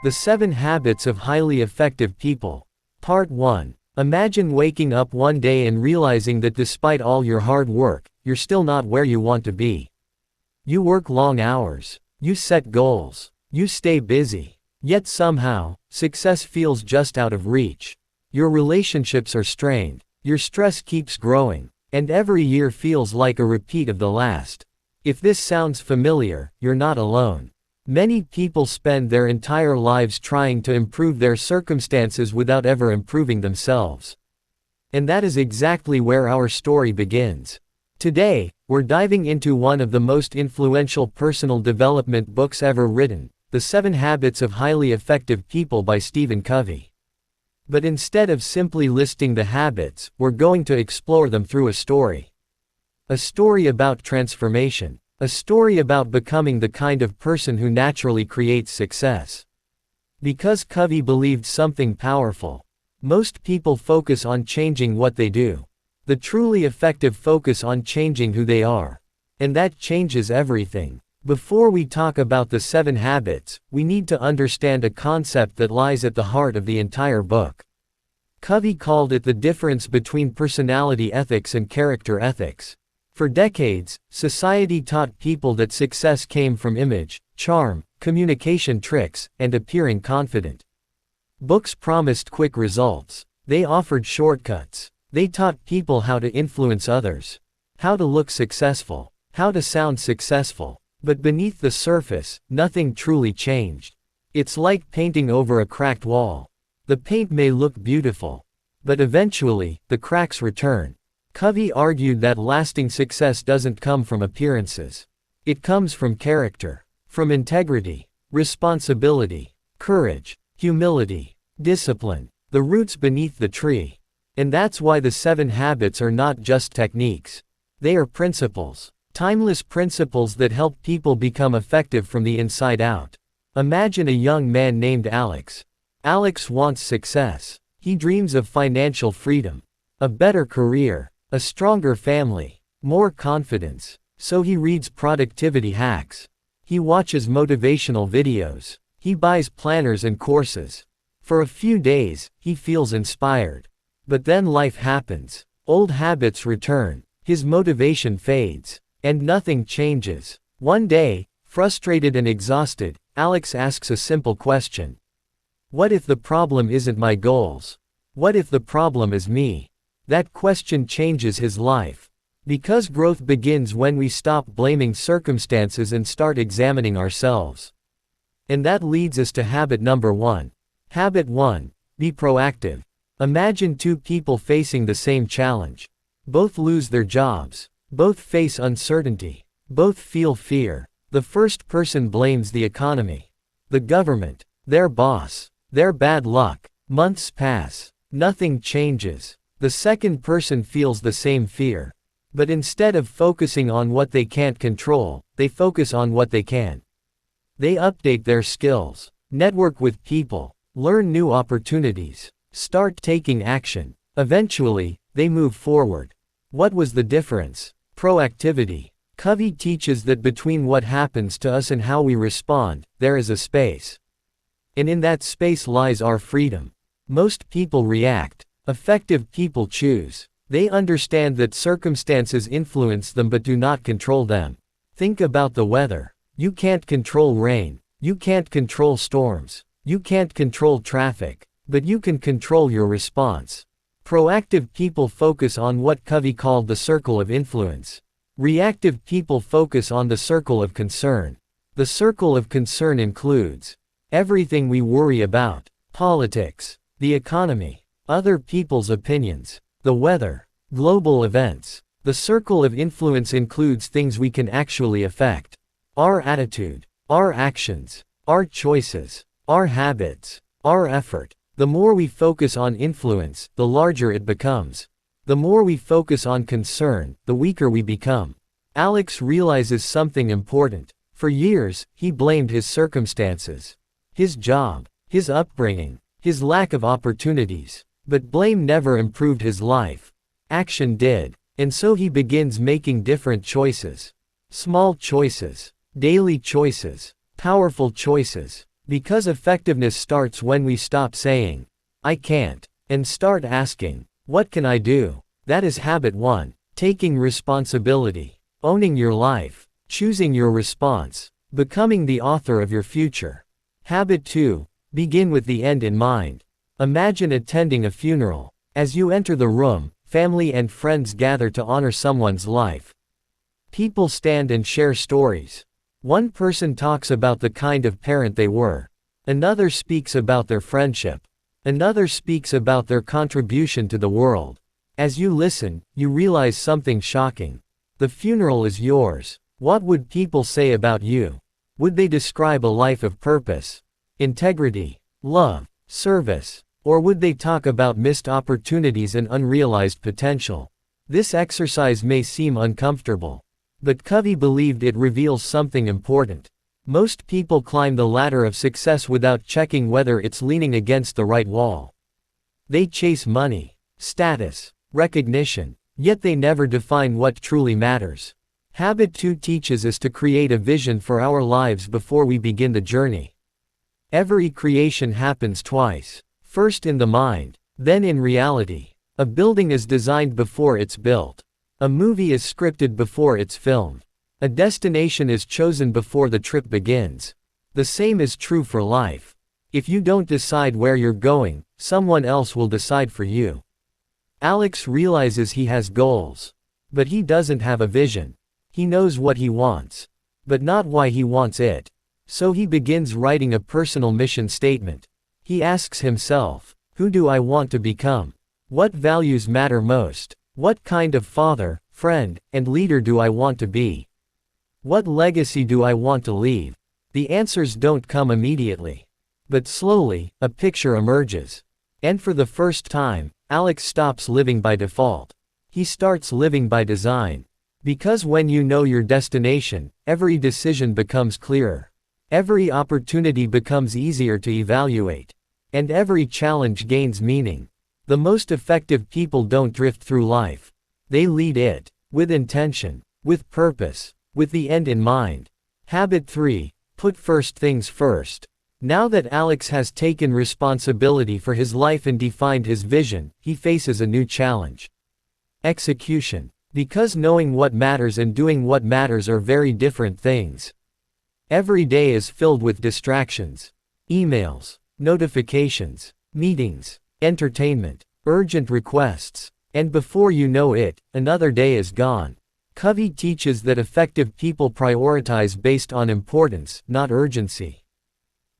The 7 Habits of Highly Effective People. Part 1. Imagine waking up one day and realizing that despite all your hard work, you're still not where you want to be. You work long hours. You set goals. You stay busy. Yet somehow, success feels just out of reach. Your relationships are strained. Your stress keeps growing. And every year feels like a repeat of the last. If this sounds familiar, you're not alone. Many people spend their entire lives trying to improve their circumstances without ever improving themselves. And that is exactly where our story begins. Today, we're diving into one of the most influential personal development books ever written, The 7 Habits of Highly Effective People by Stephen Covey. But instead of simply listing the habits, we're going to explore them through a story. A story about transformation. A story about becoming the kind of person who naturally creates success. Because Covey believed something powerful. Most people focus on changing what they do. The truly effective focus on changing who they are. And that changes everything. Before we talk about the 7 habits, we need to understand a concept that lies at the heart of the entire book. Covey called it the difference between personality ethics and character ethics. For decades, society taught people that success came from image, charm, communication tricks, and appearing confident. Books promised quick results. They offered shortcuts. They taught people how to influence others, how to look successful, how to sound successful. But beneath the surface, nothing truly changed. It's like painting over a cracked wall. The paint may look beautiful, but eventually, the cracks return. Covey argued that lasting success doesn't come from appearances. It comes from character, from integrity, responsibility, courage, humility, discipline, the roots beneath the tree. And that's why the 7 habits are not just techniques. They are principles, timeless principles that help people become effective from the inside out. Imagine a young man named Alex. Alex wants success. He dreams of financial freedom, a better career, a stronger family, more confidence. So he reads productivity hacks. He watches motivational videos. He buys planners and courses. For a few days, he feels inspired. But then life happens. Old habits return. His motivation fades. And nothing changes. One day, frustrated and exhausted, Alex asks a simple question. What if the problem isn't my goals? What if the problem is me? That question changes his life. Because growth begins when we stop blaming circumstances and start examining ourselves. And that leads us to habit number 1. Habit 1. Be proactive. Imagine 2 people facing the same challenge. Both lose their jobs. Both face uncertainty. Both feel fear. The first person blames the economy, the government, their boss, their bad luck. Months pass. Nothing changes. The second person feels the same fear. But instead of focusing on what they can't control, they focus on what they can. They update their skills, network with people, learn new opportunities, start taking action. Eventually, they move forward. What was the difference? Proactivity. Covey teaches that between what happens to us and how we respond, there is a space. And in that space lies our freedom. Most people react. Effective people choose. They understand that circumstances influence them but do not control them. Think about the weather. You can't control rain. You can't control storms. You can't control traffic. But you can control your response. Proactive people focus on what Covey called the circle of influence. Reactive people focus on the circle of concern. The circle of concern includes everything we worry about: politics, the economy, other people's opinions, the weather, global events. The circle of influence includes things we can actually affect: our attitude, our actions, our choices, our habits, our effort. The more we focus on influence, the larger it becomes. The more we focus on concern, the weaker we become. Alex realizes something important. For years, he blamed his circumstances, his job, his upbringing, his lack of opportunities. But blame never improved his life. Action did. And so he begins making different choices. Small choices, daily choices, powerful choices. Because effectiveness starts when we stop saying, "I can't," and start asking, "What can I do?" That is habit 1. Taking responsibility. Owning your life. Choosing your response. Becoming the author of your future. Habit 2. Begin with the end in mind. Imagine attending a funeral. As you enter the room, family and friends gather to honor someone's life. People stand and share stories. One person talks about the kind of parent they were. Another speaks about their friendship. Another speaks about their contribution to the world. As you listen, you realize something shocking. The funeral is yours. What would people say about you? Would they describe a life of purpose, integrity, love, service? Or would they talk about missed opportunities and unrealized potential? This exercise may seem uncomfortable, but Covey believed it reveals something important. Most people climb the ladder of success without checking whether it's leaning against the right wall. They chase money, status, recognition, yet they never define what truly matters. Habit 2 teaches us to create a vision for our lives before we begin the journey. Every creation happens twice. First in the mind, then in reality. A building is designed before it's built. A movie is scripted before it's filmed. A destination is chosen before the trip begins. The same is true for life. If you don't decide where you're going, someone else will decide for you. Alex realizes he has goals. But he doesn't have a vision. He knows what he wants, but not why he wants it. So he begins writing a personal mission statement. He asks himself, who do I want to become? What values matter most? What kind of father, friend, and leader do I want to be? What legacy do I want to leave? The answers don't come immediately. But slowly, a picture emerges. And for the first time, Alex stops living by default. He starts living by design. Because when you know your destination, every decision becomes clearer. Every opportunity becomes easier to evaluate. And every challenge gains meaning. The most effective people don't drift through life. They lead it, with intention, with purpose, with the end in mind. Habit 3. Put first things first. Now that Alex has taken responsibility for his life and defined his vision, he faces a new challenge. Execution. Because knowing what matters and doing what matters are very different things. Every day is filled with distractions. Emails, notifications, meetings, entertainment, urgent requests. And before you know it, another day is gone. Covey teaches that effective people prioritize based on importance, not urgency.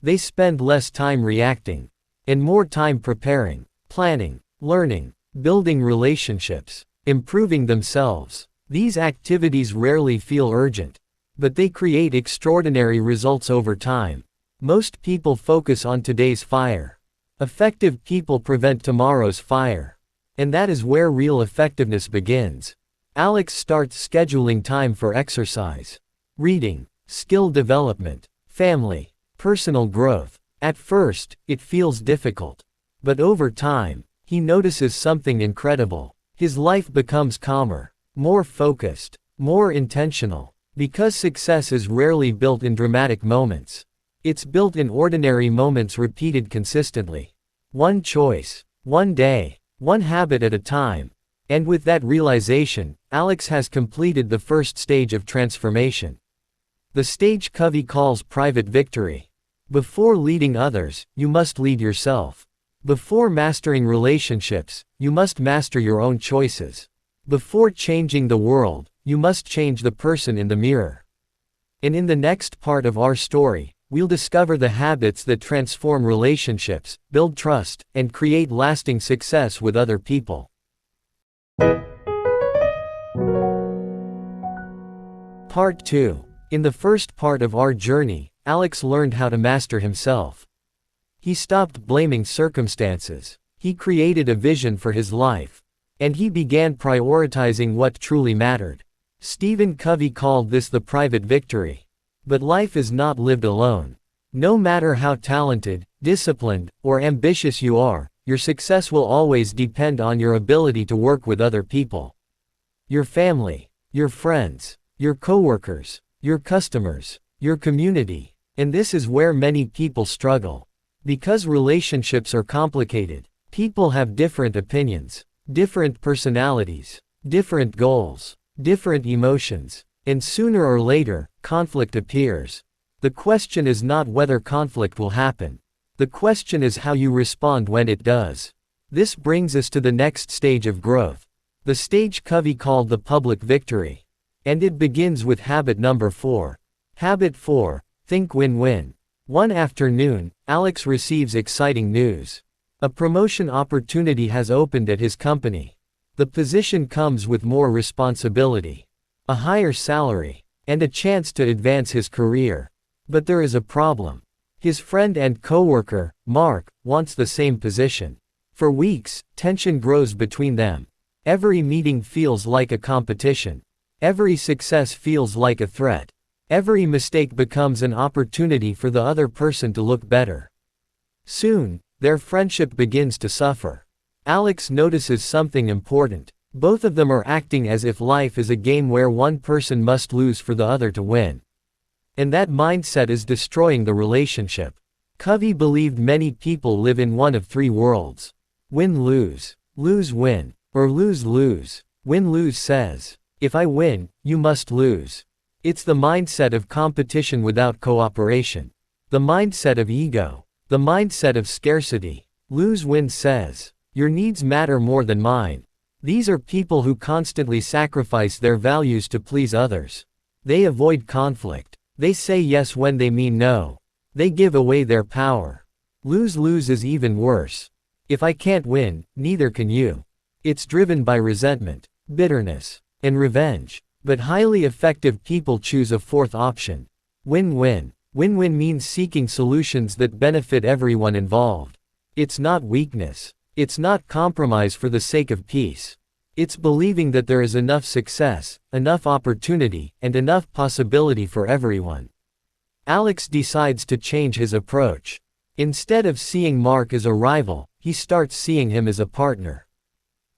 They spend less time reacting, and more time preparing, planning, learning, building relationships, improving themselves. These activities rarely feel urgent, but they create extraordinary results over time. Most people focus on today's fire. Effective people prevent tomorrow's fire. And that is where real effectiveness begins. Alex starts scheduling time for exercise, reading, skill development, family, personal growth. At first, it feels difficult. But over time, he notices something incredible. His life becomes calmer, more focused, more intentional. Because success is rarely built in dramatic moments. It's built in ordinary moments repeated consistently. One choice, one day, one habit at a time. And with that realization, Alex has completed the first stage of transformation. The stage Covey calls private victory. Before leading others, you must lead yourself. Before mastering relationships, you must master your own choices. Before changing the world, you must change the person in the mirror. And in the next part of our story, we'll discover the habits that transform relationships, build trust, and create lasting success with other people. Part 2. In the first part of our journey, Alex learned how to master himself. He stopped blaming circumstances. He created a vision for his life. And he began prioritizing what truly mattered. Stephen Covey called this the private victory. But life is not lived alone. No matter how talented, disciplined, or ambitious you are, your success will always depend on your ability to work with other people. Your family, your friends, your coworkers, your customers, your community, And this is where many people struggle. Because relationships are complicated, people have different opinions, different personalities, different goals, different emotions, and sooner or later, conflict appears. The question is not whether conflict will happen. The question is how you respond when it does. This brings us to the next stage of growth. The stage Covey called the public victory. And it begins with habit number 4. Habit 4, think win-win. One afternoon, Alex receives exciting news. A promotion opportunity has opened at his company. The position comes with more responsibility, a higher salary, and a chance to advance his career. But there is a problem. His friend and coworker, Mark, wants the same position. For weeks, tension grows between them. Every meeting feels like a competition. Every success feels like a threat. Every mistake becomes an opportunity for the other person to look better. Soon, their friendship begins to suffer. Alex notices something important. Both of them are acting as if life is a game where one person must lose for the other to win. And that mindset is destroying the relationship. Covey believed many people live in one of 3 worlds. Win-lose, lose-win, or lose-lose. Win-lose says, if I win, you must lose. It's the mindset of competition without cooperation. The mindset of ego. The mindset of scarcity. Lose-win says, your needs matter more than mine. These are people who constantly sacrifice their values to please others. They avoid conflict. They say yes when they mean no. They give away their power. Lose-lose is even worse. If I can't win, neither can you. It's driven by resentment, bitterness, and revenge. But highly effective people choose a 4th option. Win-win. Win-win means seeking solutions that benefit everyone involved. It's not weakness. It's not compromise for the sake of peace. It's believing that there is enough success, enough opportunity, and enough possibility for everyone. Alex decides to change his approach. Instead of seeing Mark as a rival, he starts seeing him as a partner.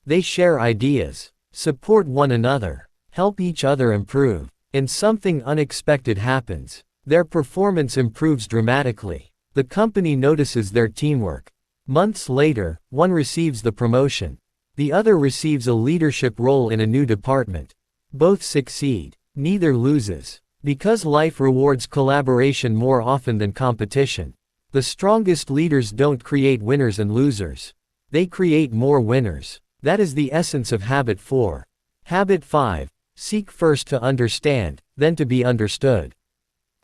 They share ideas, support one another, help each other improve, and something unexpected happens. Their performance improves dramatically. The company notices their teamwork. Months later, one receives the promotion. The other receives a leadership role in a new department. Both succeed. Neither loses. Because life rewards collaboration more often than competition. The strongest leaders don't create winners and losers. They create more winners. That is the essence of habit 4. Habit 5. Seek first to understand, then to be understood.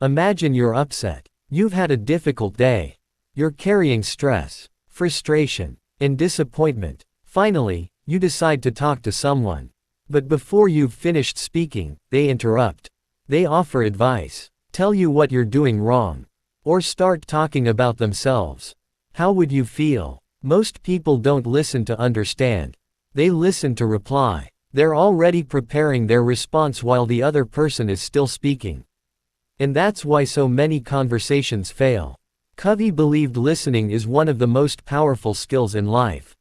Imagine you're upset. You've had a difficult day. You're carrying stress, frustration, and disappointment. Finally, you decide to talk to someone. But before you've finished speaking, they interrupt. They offer advice, tell you what you're doing wrong, or start talking about themselves. How would you feel? Most people don't listen to understand. They listen to reply. They're already preparing their response while the other person is still speaking. And that's why so many conversations fail. Covey believed listening is one of the most powerful skills in life.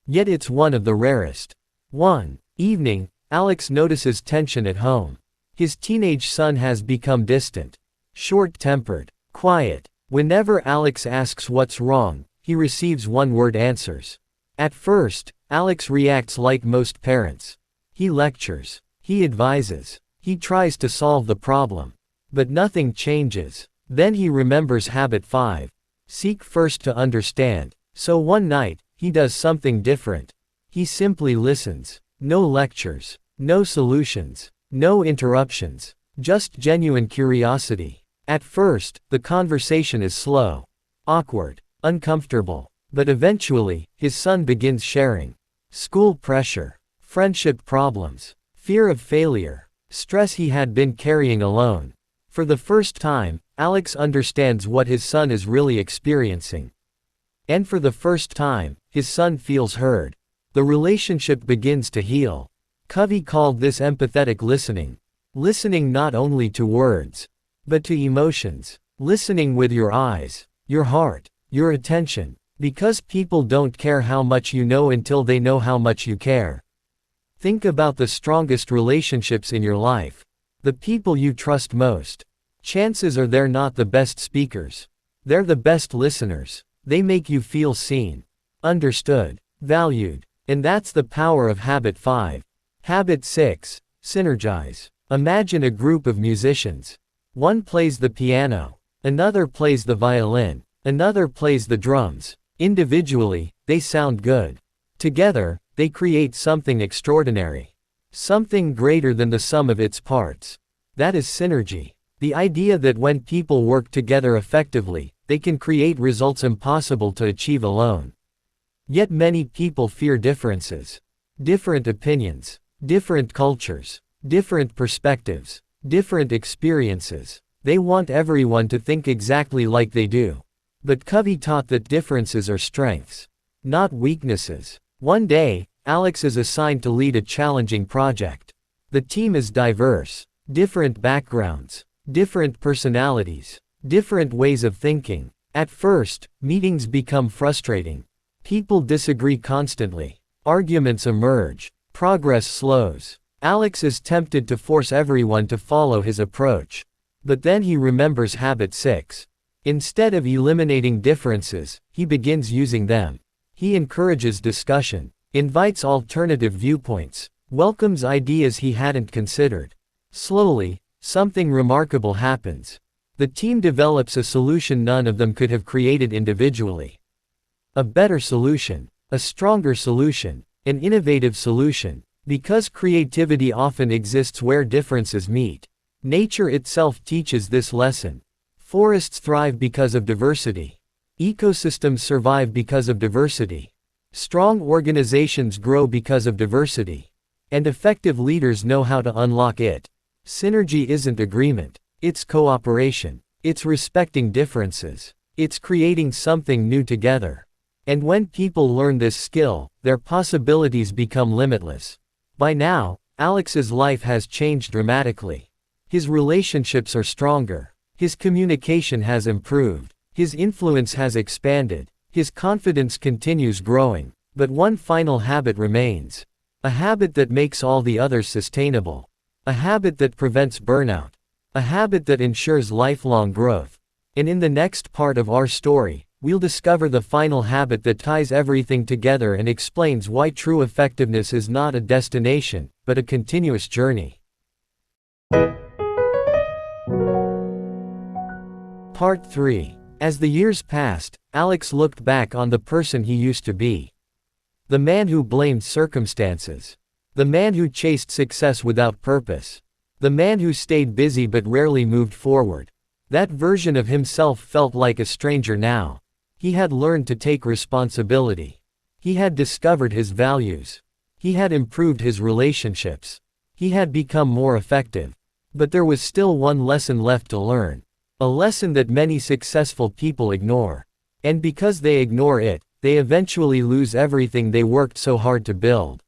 Yet it's one of the rarest. One evening, Alex notices tension at home. His teenage son has become distant, short-tempered, quiet. Whenever Alex asks what's wrong, he receives one-word answers. At first, Alex reacts like most parents. He lectures. He advises. He tries to solve the problem. But nothing changes. Then he remembers habit 5. Seek first to understand. So one night, he does something different. He simply listens. No lectures. No solutions. No interruptions. Just genuine curiosity. At first, the conversation is slow, awkward, uncomfortable. But eventually, his son begins sharing. School pressure, friendship problems, fear of failure, stress he had been carrying alone. For the first time, Alex understands what his son is really experiencing. And for the first time, his son feels heard. The relationship begins to heal. Covey called this empathetic listening. Listening not only to words, but to emotions. Listening with your eyes, your heart, your attention. Because people don't care how much you know until they know how much you care. Think about the strongest relationships in your life. The people you trust most. Chances are they're not the best speakers. They're the best listeners. They make you feel seen, understood, valued. And that's the power of habit 5. Habit 6. Synergize. Imagine a group of musicians. One plays the piano, another plays the violin, another plays the drums. Individually, they sound good. Together, they create something extraordinary. Something greater than the sum of its parts. That is synergy. The idea that when people work together effectively, they can create results impossible to achieve alone. Yet many people fear differences. Different opinions, different cultures, different perspectives, different experiences. They want everyone to think exactly like they do. But Covey taught that differences are strengths, not weaknesses. One day, Alex is assigned to lead a challenging project. The team is diverse, different backgrounds, different personalities, different ways of thinking. At first, meetings become frustrating. People disagree constantly. Arguments emerge. Progress slows. Alex is tempted to force everyone to follow his approach. But then he remembers habit 6. Instead of eliminating differences, he begins using them. He encourages discussion, invites alternative viewpoints, welcomes ideas he hadn't considered. Slowly, something remarkable happens. The team develops a solution none of them could have created individually. A better solution, a stronger solution, an innovative solution. Because creativity often exists where differences meet. Nature itself teaches this lesson. Forests thrive because of diversity. Ecosystems survive because of diversity. Strong organizations grow because of diversity. And effective leaders know how to unlock it. Synergy isn't agreement. It's cooperation. It's respecting differences. It's creating something new together. And when people learn this skill, their possibilities become limitless. By now, Alex's life has changed dramatically. His relationships are stronger. His communication has improved. His influence has expanded. His confidence continues growing. But one final habit remains. A habit that makes all the others sustainable. A habit that prevents burnout. A habit that ensures lifelong growth. And in the next part of our story, we'll discover the final habit that ties everything together and explains why true effectiveness is not a destination, but a continuous journey. Part 3. As the years passed, Alex looked back on the person he used to be. The man who blamed circumstances. The man who chased success without purpose. The man who stayed busy but rarely moved forward. That version of himself felt like a stranger now. He had learned to take responsibility. He had discovered his values. He had improved his relationships. He had become more effective. But there was still one lesson left to learn. A lesson that many successful people ignore. And because they ignore it, they eventually lose everything they worked so hard to build.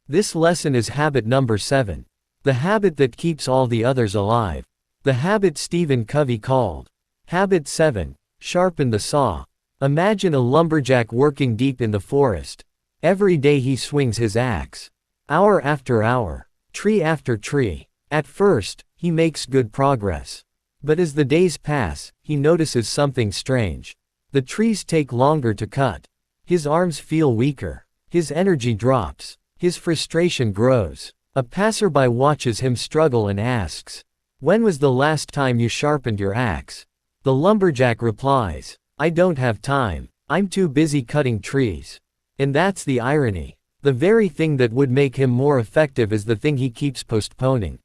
This lesson is habit number 7. The habit that keeps all the others alive. The habit Stephen Covey called. Habit 7. Sharpen the saw. Imagine a lumberjack working deep in the forest. Every day he swings his axe. Hour after hour. Tree after tree. At first, he makes good progress. But as the days pass, he notices something strange. The trees take longer to cut. His arms feel weaker. His energy drops. His frustration grows. A passerby watches him struggle and asks, "When was the last time you sharpened your axe?" The lumberjack replies, "I don't have time. I'm too busy cutting trees." And that's the irony. The very thing that would make him more effective is the thing he keeps postponing.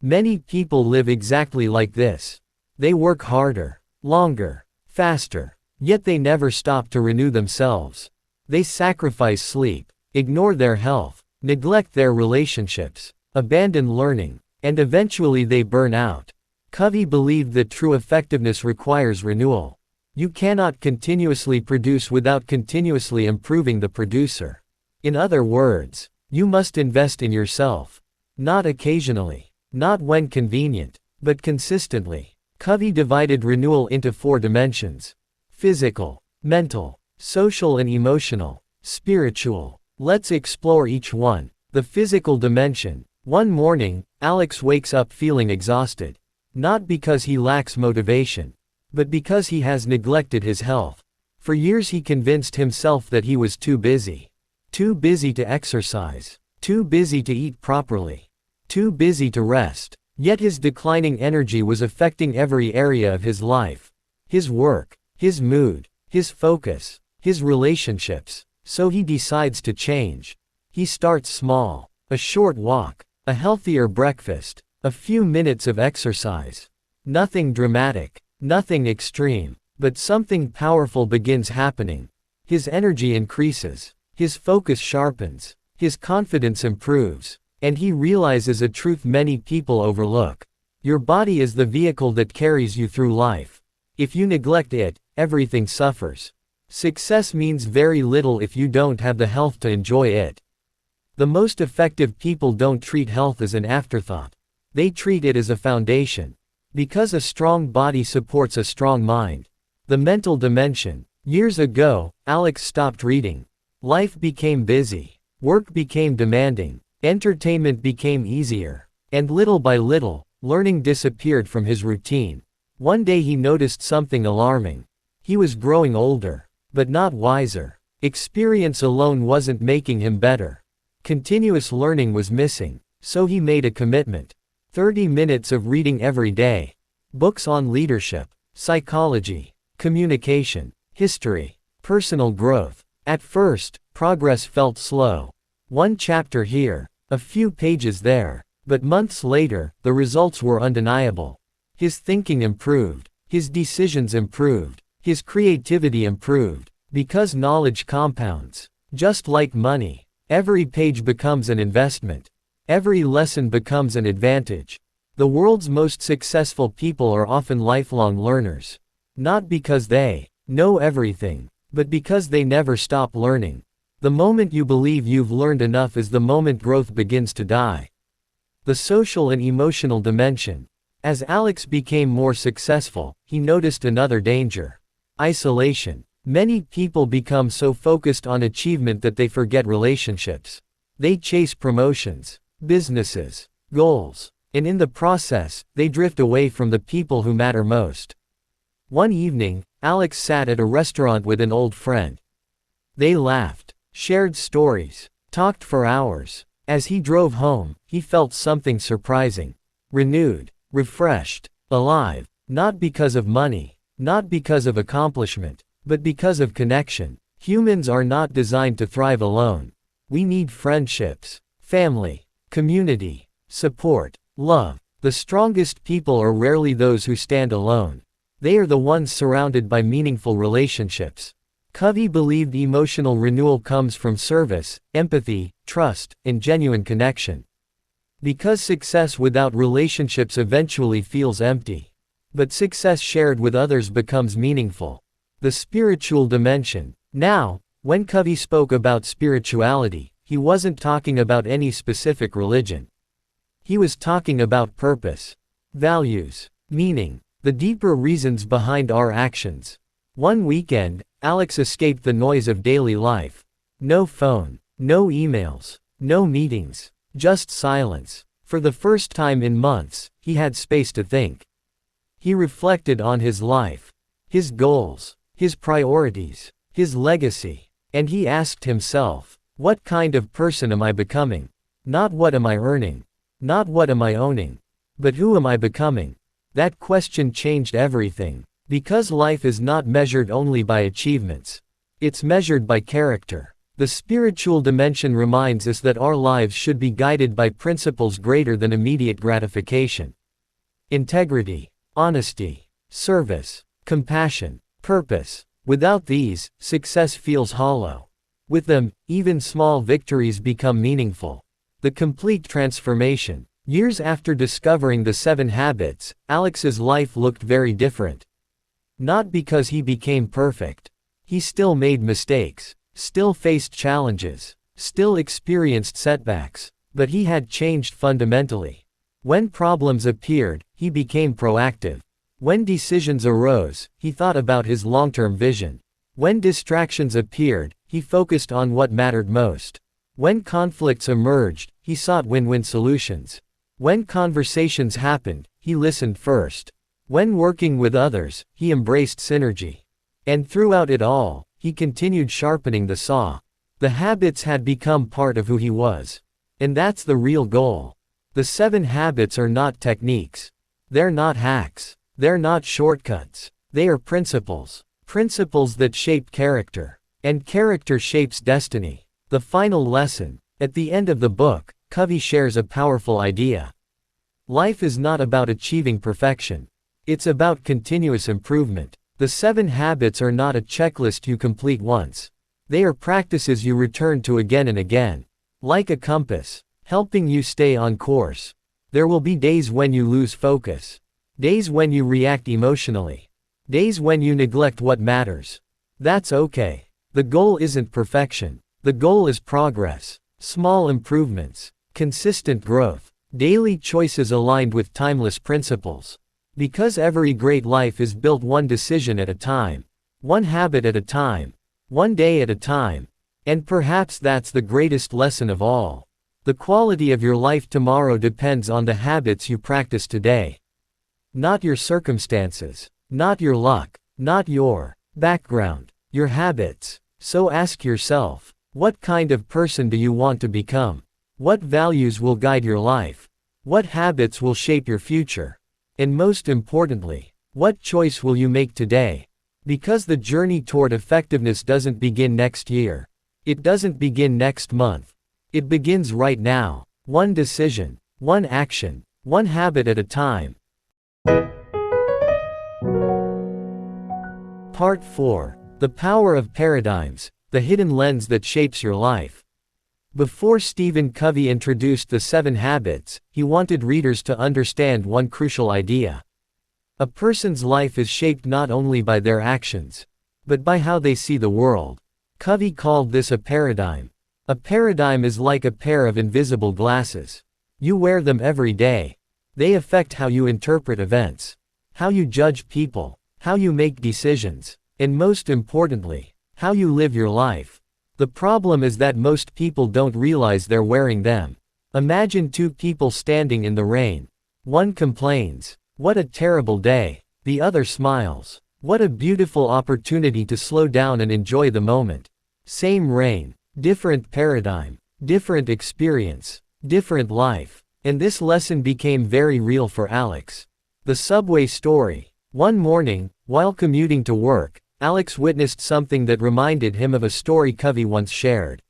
Many people live exactly like this. They work harder, longer, faster, yet they never stop to renew themselves. They sacrifice sleep, ignore their health, neglect their relationships, abandon learning, and eventually they burn out. Covey believed that true effectiveness requires renewal. You cannot continuously produce without continuously improving the producer. In other words, you must invest in yourself. Not occasionally. Not when convenient, but consistently. Covey divided renewal into 4 dimensions. Physical, mental, social and emotional, spiritual. Let's explore each one. The physical dimension. One morning, Alex wakes up feeling exhausted. Not because he lacks motivation, but because he has neglected his health. For years he convinced himself that he was too busy. Too busy to exercise. Too busy to eat properly. Too busy to rest. Yet his declining energy was affecting every area of his life. His work, his mood, his focus, his relationships. So he decides to change. He starts small. A short walk. A healthier breakfast. A few minutes of exercise. Nothing dramatic. Nothing extreme. But something powerful begins happening. His energy increases. His focus sharpens. His confidence improves. And he realizes a truth many people overlook. Your body is the vehicle that carries you through life. If you neglect it, everything suffers. Success means very little if you don't have the health to enjoy it. The most effective people don't treat health as an afterthought. They treat it as a foundation. Because a strong body supports a strong mind. The mental dimension. Years ago, Alex stopped reading. Life became busy. Work became demanding. Entertainment became easier. And little by little, learning disappeared from his routine. One day he noticed something alarming. He was growing older, but not wiser. Experience alone wasn't making him better. Continuous learning was missing, so he made a commitment. 30 minutes of reading every day. Books on leadership, psychology, communication, history, personal growth. At first, progress felt slow. One chapter here, a few pages there, but months later, the results were undeniable. His thinking improved, his decisions improved, his creativity improved, because knowledge compounds. Just like money, every page becomes an investment. Every lesson becomes an advantage. The world's most successful people are often lifelong learners. Not because they know everything, but because they never stop learning. The moment you believe you've learned enough is the moment growth begins to die. The social and emotional dimension. As Alex became more successful, he noticed another danger. Isolation. Many people become so focused on achievement that they forget relationships. They chase promotions, businesses, goals, and in the process, they drift away from the people who matter most. One evening, Alex sat at a restaurant with an old friend. They laughed, shared stories, talked for hours. As he drove home, he felt something surprising. Renewed, refreshed, alive, not because of money, not because of accomplishment, but because of connection. Humans are not designed to thrive alone. We need friendships, family, community, support, love. The strongest people are rarely those who stand alone. They are the ones surrounded by meaningful relationships. Covey believed emotional renewal comes from service, empathy, trust, and genuine connection. Because success without relationships eventually feels empty. But success shared with others becomes meaningful. The spiritual dimension. Now, when Covey spoke about spirituality, he wasn't talking about any specific religion. He was talking about purpose, values, meaning, the deeper reasons behind our actions. One weekend, Alex escaped the noise of daily life. No phone, no emails, no meetings, just silence. For the first time in months, he had space to think. He reflected on his life, his goals, his priorities, his legacy, and he asked himself, what kind of person am I becoming? Not what am I earning? Not what am I owning? But who am I becoming? That question changed everything. Because life is not measured only by achievements. It's measured by character. The spiritual dimension reminds us that our lives should be guided by principles greater than immediate gratification. Integrity, honesty, service, compassion, purpose. Without these, success feels hollow. With them, even small victories become meaningful. The complete transformation. Years after discovering the 7 habits, Alex's life looked very different. Not because he became perfect. He still made mistakes, still faced challenges, still experienced setbacks, but he had changed fundamentally. When problems appeared, he became proactive. When decisions arose, he thought about his long-term vision. When distractions appeared, he focused on what mattered most. When conflicts emerged, he sought win-win solutions. When conversations happened, he listened first. When working with others, he embraced synergy. And throughout it all, he continued sharpening the saw. The habits had become part of who he was. And that's the real goal. The 7 habits are not techniques. They're not hacks. They're not shortcuts. They are principles. Principles that shape character. And character shapes destiny. The final lesson. At the end of the book, Covey shares a powerful idea. Life is not about achieving perfection. It's about continuous improvement. The 7 habits are not a checklist you complete once. They are practices you return to again and again. Like a compass, helping you stay on course. There will be days when you lose focus. Days when you react emotionally. Days when you neglect what matters. That's okay. The goal isn't perfection. The goal is progress. Small improvements. Consistent growth. Daily choices aligned with timeless principles. Because every great life is built one decision at a time. One habit at a time. One day at a time. And perhaps that's the greatest lesson of all. The quality of your life tomorrow depends on the habits you practice today. Not your circumstances. Not your luck. Not your background. Your habits. So ask yourself, what kind of person do you want to become? What values will guide your life? What habits will shape your future? And most importantly, what choice will you make today? Because the journey toward effectiveness doesn't begin next year. It doesn't begin next month. It begins right now. One decision, one action, one habit at a time. Part 4. The Power of Paradigms, the Hidden Lens That Shapes Your Life. Before Stephen Covey introduced the 7 habits, he wanted readers to understand one crucial idea. A person's life is shaped not only by their actions, but by how they see the world. Covey called this a paradigm. A paradigm is like a pair of invisible glasses. You wear them every day. They affect how you interpret events, how you judge people, how you make decisions, and most importantly, how you live your life. The problem is that most people don't realize they're wearing them. Imagine 2 people standing in the rain. One complains, "What a terrible day." The other smiles, "What a beautiful opportunity to slow down and enjoy the moment." Same rain, different paradigm, different experience, different life. And this lesson became very real for Alex. The subway story. One morning, while commuting to work, Alex witnessed something that reminded him of a story Covey once shared.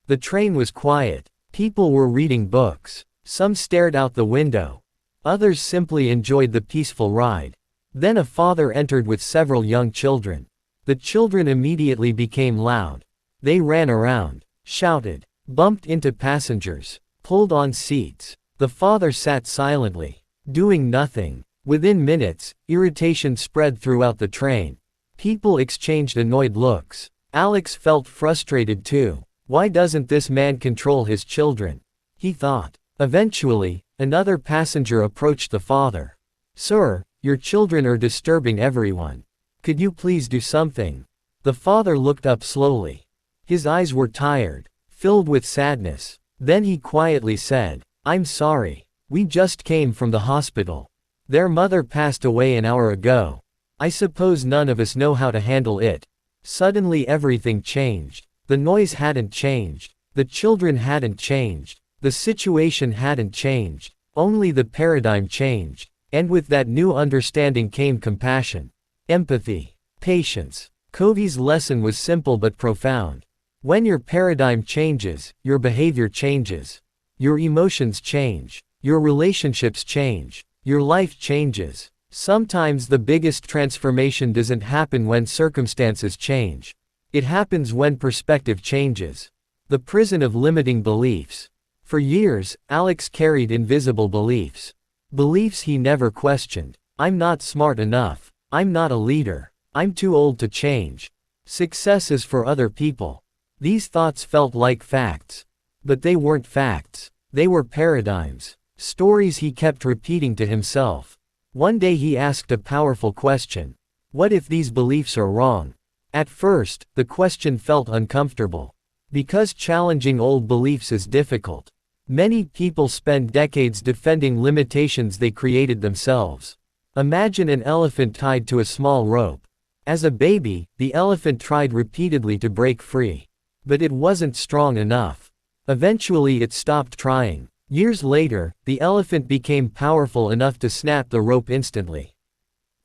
The train was quiet. People were reading books. Some stared out the window. Others simply enjoyed the peaceful ride. Then a father entered with several young children. The children immediately became loud. They ran around, shouted, bumped into passengers, pulled on seats. The father sat silently, doing nothing. Within minutes, irritation spread throughout the train. People exchanged annoyed looks. Alex felt frustrated too. Why doesn't this man control his children? He thought. Eventually, another passenger approached the father. "Sir, your children are disturbing everyone. Could you please do something?" The father looked up slowly. His eyes were tired, filled with sadness. Then he quietly said, "I'm sorry. We just came from the hospital. Their mother passed away an hour ago. I suppose none of us know how to handle it." Suddenly everything changed. The noise hadn't changed. The children hadn't changed. The situation hadn't changed. Only the paradigm changed. And with that new understanding came compassion, empathy, patience. Covey's lesson was simple but profound. When your paradigm changes, your behavior changes. Your emotions change. Your relationships change. Your life changes. Sometimes the biggest transformation doesn't happen when circumstances change. It happens when perspective changes. The prison of limiting beliefs. For years, Alex carried invisible beliefs. Beliefs he never questioned. I'm not smart enough. I'm not a leader. I'm too old to change. Success is for other people. These thoughts felt like facts. But they weren't facts. They were paradigms. Stories he kept repeating to himself. One day he asked a powerful question. What if these beliefs are wrong? At first, the question felt uncomfortable. Because challenging old beliefs is difficult. Many people spend decades defending limitations they created themselves. Imagine an elephant tied to a small rope. As a baby, the elephant tried repeatedly to break free. But it wasn't strong enough. Eventually it stopped trying. Years later, the elephant became powerful enough to snap the rope instantly.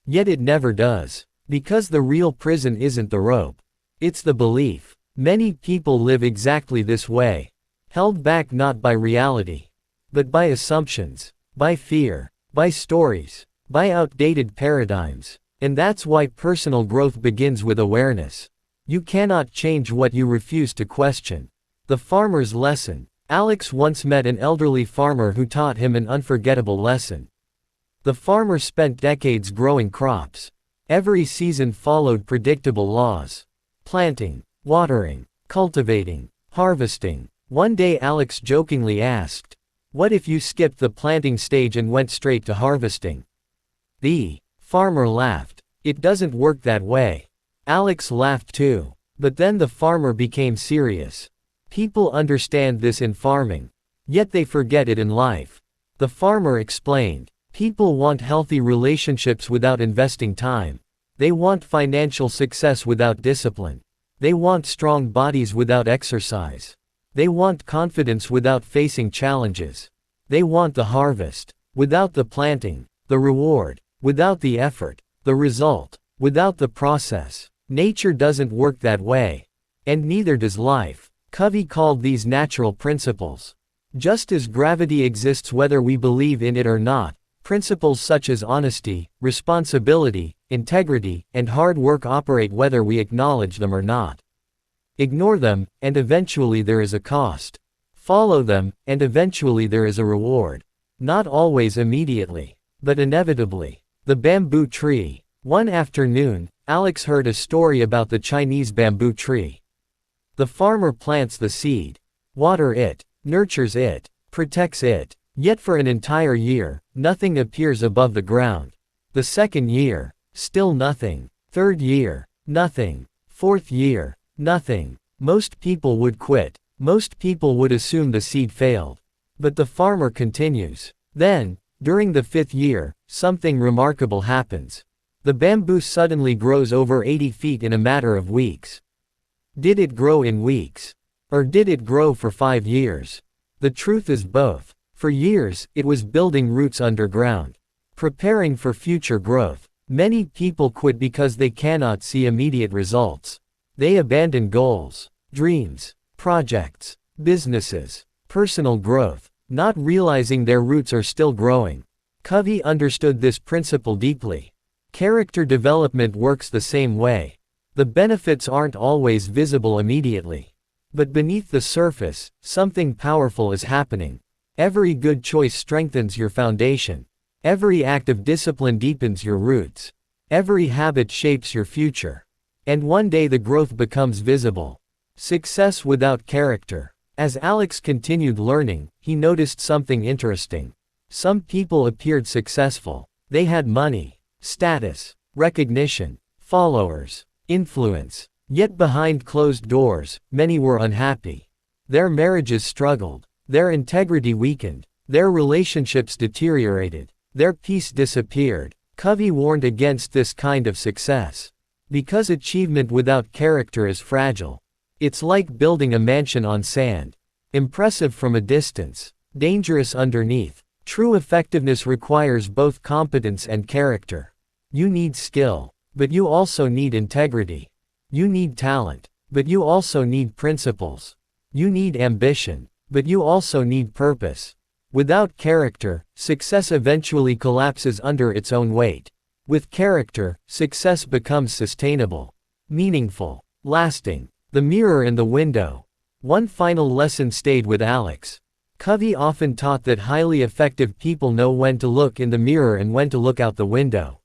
Yet it never does. Because the real prison isn't the rope. It's the belief. Many people live exactly this way. Held back not by reality, but by assumptions, by fear, by stories, by outdated paradigms. And that's why personal growth begins with awareness. You cannot change what you refuse to question. The farmer's lesson. Alex once met an elderly farmer who taught him an unforgettable lesson. The farmer spent decades growing crops. Every season followed predictable laws. Planting, watering, cultivating, harvesting. One day Alex jokingly asked, "What if you skipped the planting stage and went straight to harvesting?" The farmer laughed. "It doesn't work that way." Alex laughed too. But then the farmer became serious. People understand this in farming. Yet they forget it in life. The farmer explained, "People want healthy relationships without investing time. They want financial success without discipline. They want strong bodies without exercise. They want confidence without facing challenges. They want the harvest, without the planting, the reward, without the effort, the result, without the process. Nature doesn't work that way. And neither does life." Covey called these natural principles. Just as gravity exists whether we believe in it or not, principles such as honesty, responsibility, integrity, and hard work operate whether we acknowledge them or not. Ignore them, and eventually there is a cost. Follow them, and eventually there is a reward. Not always immediately, but inevitably. The bamboo tree. One afternoon, Alex heard a story about the Chinese bamboo tree. The farmer plants the seed, waters it, nurtures it, protects it. Yet for an entire year, nothing appears above the ground. The second year, still nothing. Third year, nothing. Fourth year, nothing. Most people would quit. Most people would assume the seed failed. But the farmer continues. Then, during the fifth year, something remarkable happens. The bamboo suddenly grows over 80 feet in a matter of weeks. Did it grow in weeks? Or did it grow for 5 years? The truth is both. For years, it was building roots underground, preparing for future growth. Many people quit because they cannot see immediate results. They abandon goals, dreams, projects, businesses, personal growth, not realizing their roots are still growing. Covey understood this principle deeply. Character development works the same way. The benefits aren't always visible immediately. But beneath the surface, something powerful is happening. Every good choice strengthens your foundation. Every act of discipline deepens your roots. Every habit shapes your future. And one day the growth becomes visible. Success without character. As Alex continued learning, he noticed something interesting. Some people appeared successful. They had money, status, recognition, followers, influence. Yet behind closed doors, many were unhappy. Their marriages struggled. Their integrity weakened. Their relationships deteriorated. Their peace disappeared. Covey warned against this kind of success. Because achievement without character is fragile. It's like building a mansion on sand. Impressive from a distance, dangerous underneath. True effectiveness requires both competence and character. You need skill, but you also need integrity. You need talent, but you also need principles. You need ambition, but you also need purpose. Without character, success eventually collapses under its own weight. With character, success becomes sustainable, meaningful, lasting. The mirror and the window. One final lesson stayed with Alex. Covey often taught that highly effective people know when to look in the mirror and when to look out the window.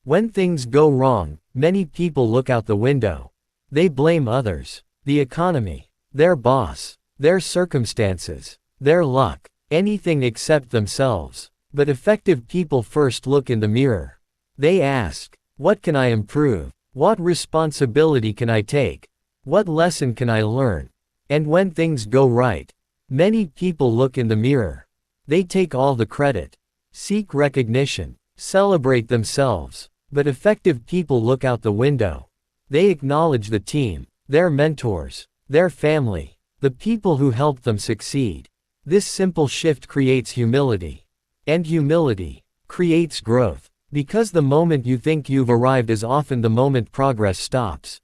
When things go wrong, many people look out the window. They blame others, the economy, their boss, their circumstances, their luck, anything except themselves. But effective people first look in the mirror. They ask, what can I improve? What responsibility can I take? What lesson can I learn? And when things go right, Many people look in the mirror. They take all the credit, seek recognition, celebrate themselves. But effective people look out the window. They acknowledge the team, their mentors, their family, the people who helped them succeed. This simple shift creates humility. And humility creates growth. Because the moment you think you've arrived is often the moment progress stops.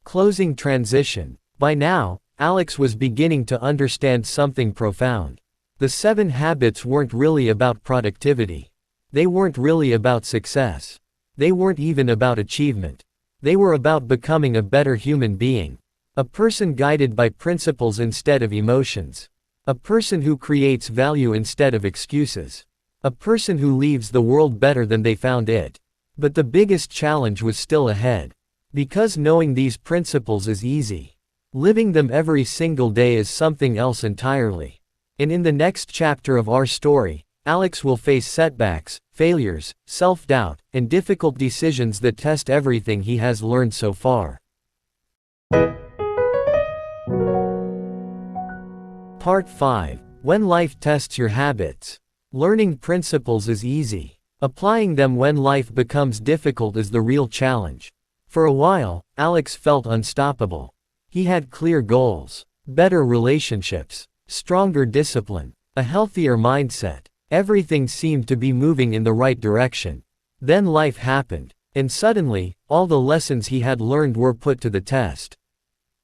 Closing transition. By now, Alex was beginning to understand something profound. The 7 habits weren't really about productivity. They weren't really about success. They weren't even about achievement. They were about becoming a better human being. A person guided by principles instead of emotions. A person who creates value instead of excuses. A person who leaves the world better than they found it. But the biggest challenge was still ahead. Because knowing these principles is easy. Living them every single day is something else entirely. And in the next chapter of our story, Alex will face setbacks, failures, self-doubt, and difficult decisions that test everything he has learned so far. Part 5. When life tests your habits. Learning principles is easy. Applying them when life becomes difficult is the real challenge. For a while, Alex felt unstoppable. He had clear goals, better relationships, stronger discipline, a healthier mindset. Everything seemed to be moving in the right direction. Then life happened, and suddenly, all the lessons he had learned were put to the test.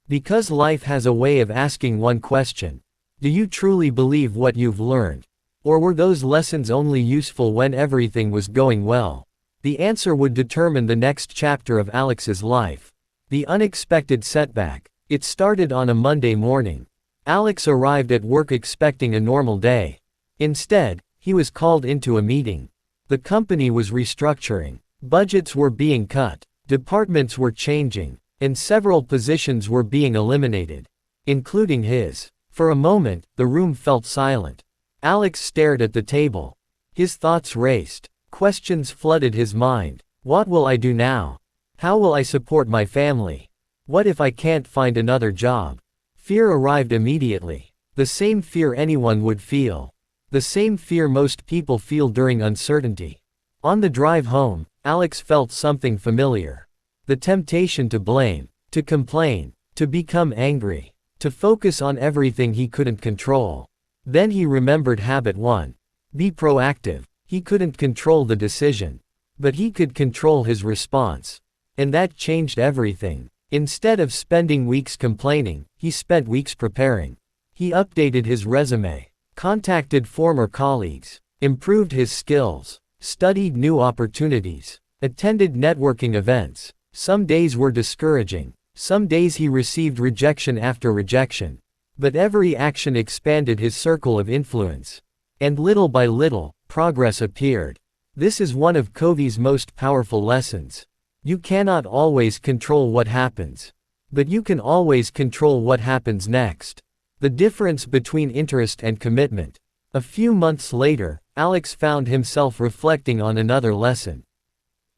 Because life has a way of asking one question. Do you truly believe what you've learned? Or were those lessons only useful when everything was going well? The answer would determine the next chapter of Alex's life. The unexpected setback. It started on a Monday morning. Alex arrived at work expecting a normal day. Instead, he was called into a meeting. The company was restructuring. Budgets were being cut. Departments were changing. And several positions were being eliminated. Including his. For a moment, the room felt silent. Alex stared at the table. His thoughts raced. Questions flooded his mind. What will I do now? How will I support my family? What if I can't find another job? Fear arrived immediately. The same fear anyone would feel. The same fear most people feel during uncertainty. On the drive home, Alex felt something familiar. The temptation to blame, to complain, to become angry, to focus on everything he couldn't control. Then he remembered habit 1. Be proactive. He couldn't control the decision. But he could control his response. And that changed everything. Instead of spending weeks complaining, he spent weeks preparing. He updated his resume, contacted former colleagues, improved his skills, studied new opportunities, attended networking events. Some days were discouraging. Some days he received rejection after rejection. But every action expanded his circle of influence. And little by little, progress appeared. This is one of Covey's most powerful lessons. You cannot always control what happens. But you can always control what happens next. The difference between interest and commitment. A few months later, Alex found himself reflecting on another lesson.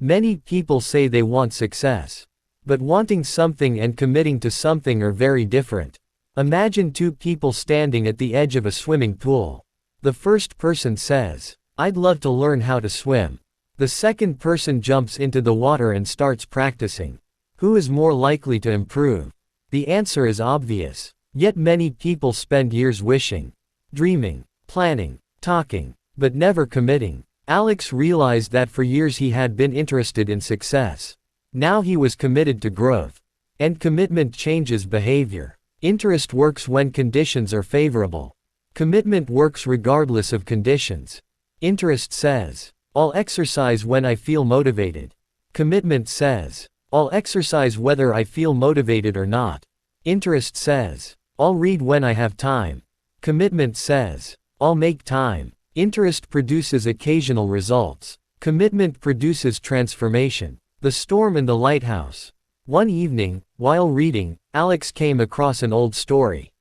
Many people say they want success. But wanting something and committing to something are very different. Imagine 2 people standing at the edge of a swimming pool. The first person says, "I'd love to learn how to swim." The second person jumps into the water and starts practicing. Who is more likely to improve? The answer is obvious. Yet many people spend years wishing, dreaming, planning, talking, but never committing. Alex realized that for years he had been interested in success. Now he was committed to growth. And commitment changes behavior. Interest works when conditions are favorable. Commitment works regardless of conditions. Interest says, "I'll exercise when I feel motivated." Commitment says, "I'll exercise whether I feel motivated or not." Interest says, "I'll read when I have time." Commitment says, "I'll make time." Interest produces occasional results. Commitment produces transformation. The storm in the lighthouse. One evening, while reading, Alex came across an old story.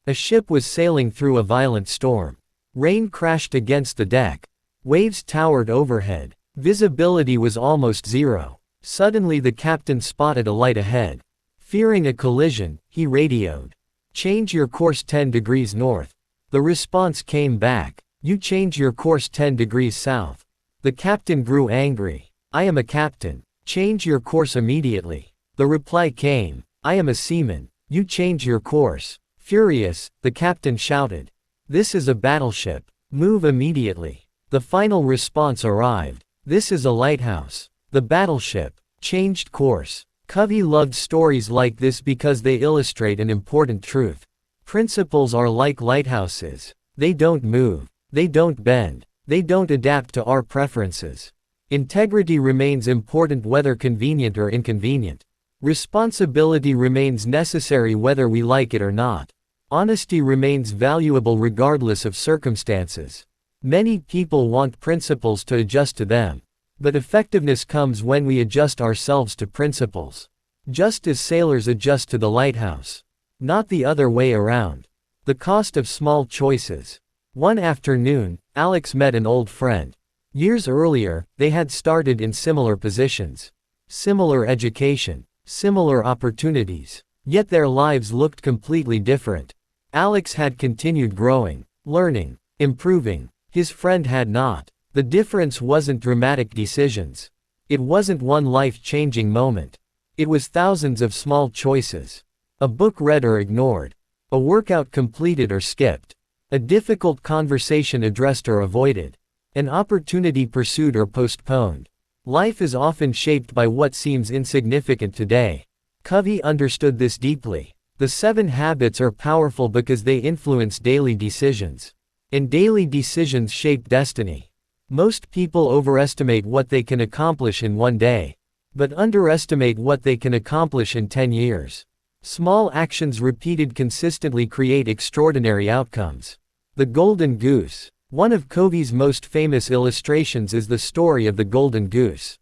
A ship was sailing through a violent storm. Rain crashed against the deck. Waves towered overhead. Visibility was almost zero. Suddenly the captain spotted a light ahead. Fearing a collision, he radioed. Change your course 10 degrees north. The response came back. You change your course 10 degrees south. The captain grew angry. I am a captain. Change your course immediately. The reply came. I am a seaman. You change your course. Furious, the captain shouted. This is a battleship. Move immediately. The final response arrived. This is a lighthouse. The battleship changed course. Covey loved stories like this because they illustrate an important truth. Principles are like lighthouses. They don't move. They don't bend. They don't adapt to our preferences. Integrity remains important whether convenient or inconvenient. Responsibility remains necessary whether we like it or not. Honesty remains valuable regardless of circumstances. Many people want principles to adjust to them. But effectiveness comes when we adjust ourselves to principles. Just as sailors adjust to the lighthouse. Not the other way around. The cost of small choices. One afternoon, Alex met an old friend. Years earlier, they had started in similar positions. Similar education. Similar opportunities. Yet their lives looked completely different. Alex had continued growing, learning, improving. His friend had not. The difference wasn't dramatic decisions. It wasn't one life-changing moment. It was thousands of small choices. A book read or ignored. A workout completed or skipped. A difficult conversation addressed or avoided. An opportunity pursued or postponed. Life is often shaped by what seems insignificant today. Covey understood this deeply. The 7 habits are powerful because they influence daily decisions. And daily decisions shape destiny. Most people overestimate what they can accomplish in one day, but underestimate what they can accomplish in 10 years. Small actions repeated consistently create extraordinary outcomes. The Golden Goose. One of Covey's most famous illustrations is the story of the golden goose.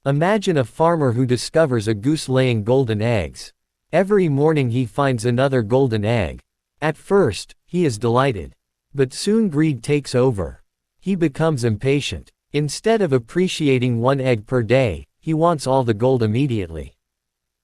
Imagine a farmer who discovers a goose laying golden eggs. Every morning he finds another golden egg. At first, he is delighted. But soon greed takes over. He becomes impatient. Instead of appreciating 1 egg per day, he wants all the gold immediately.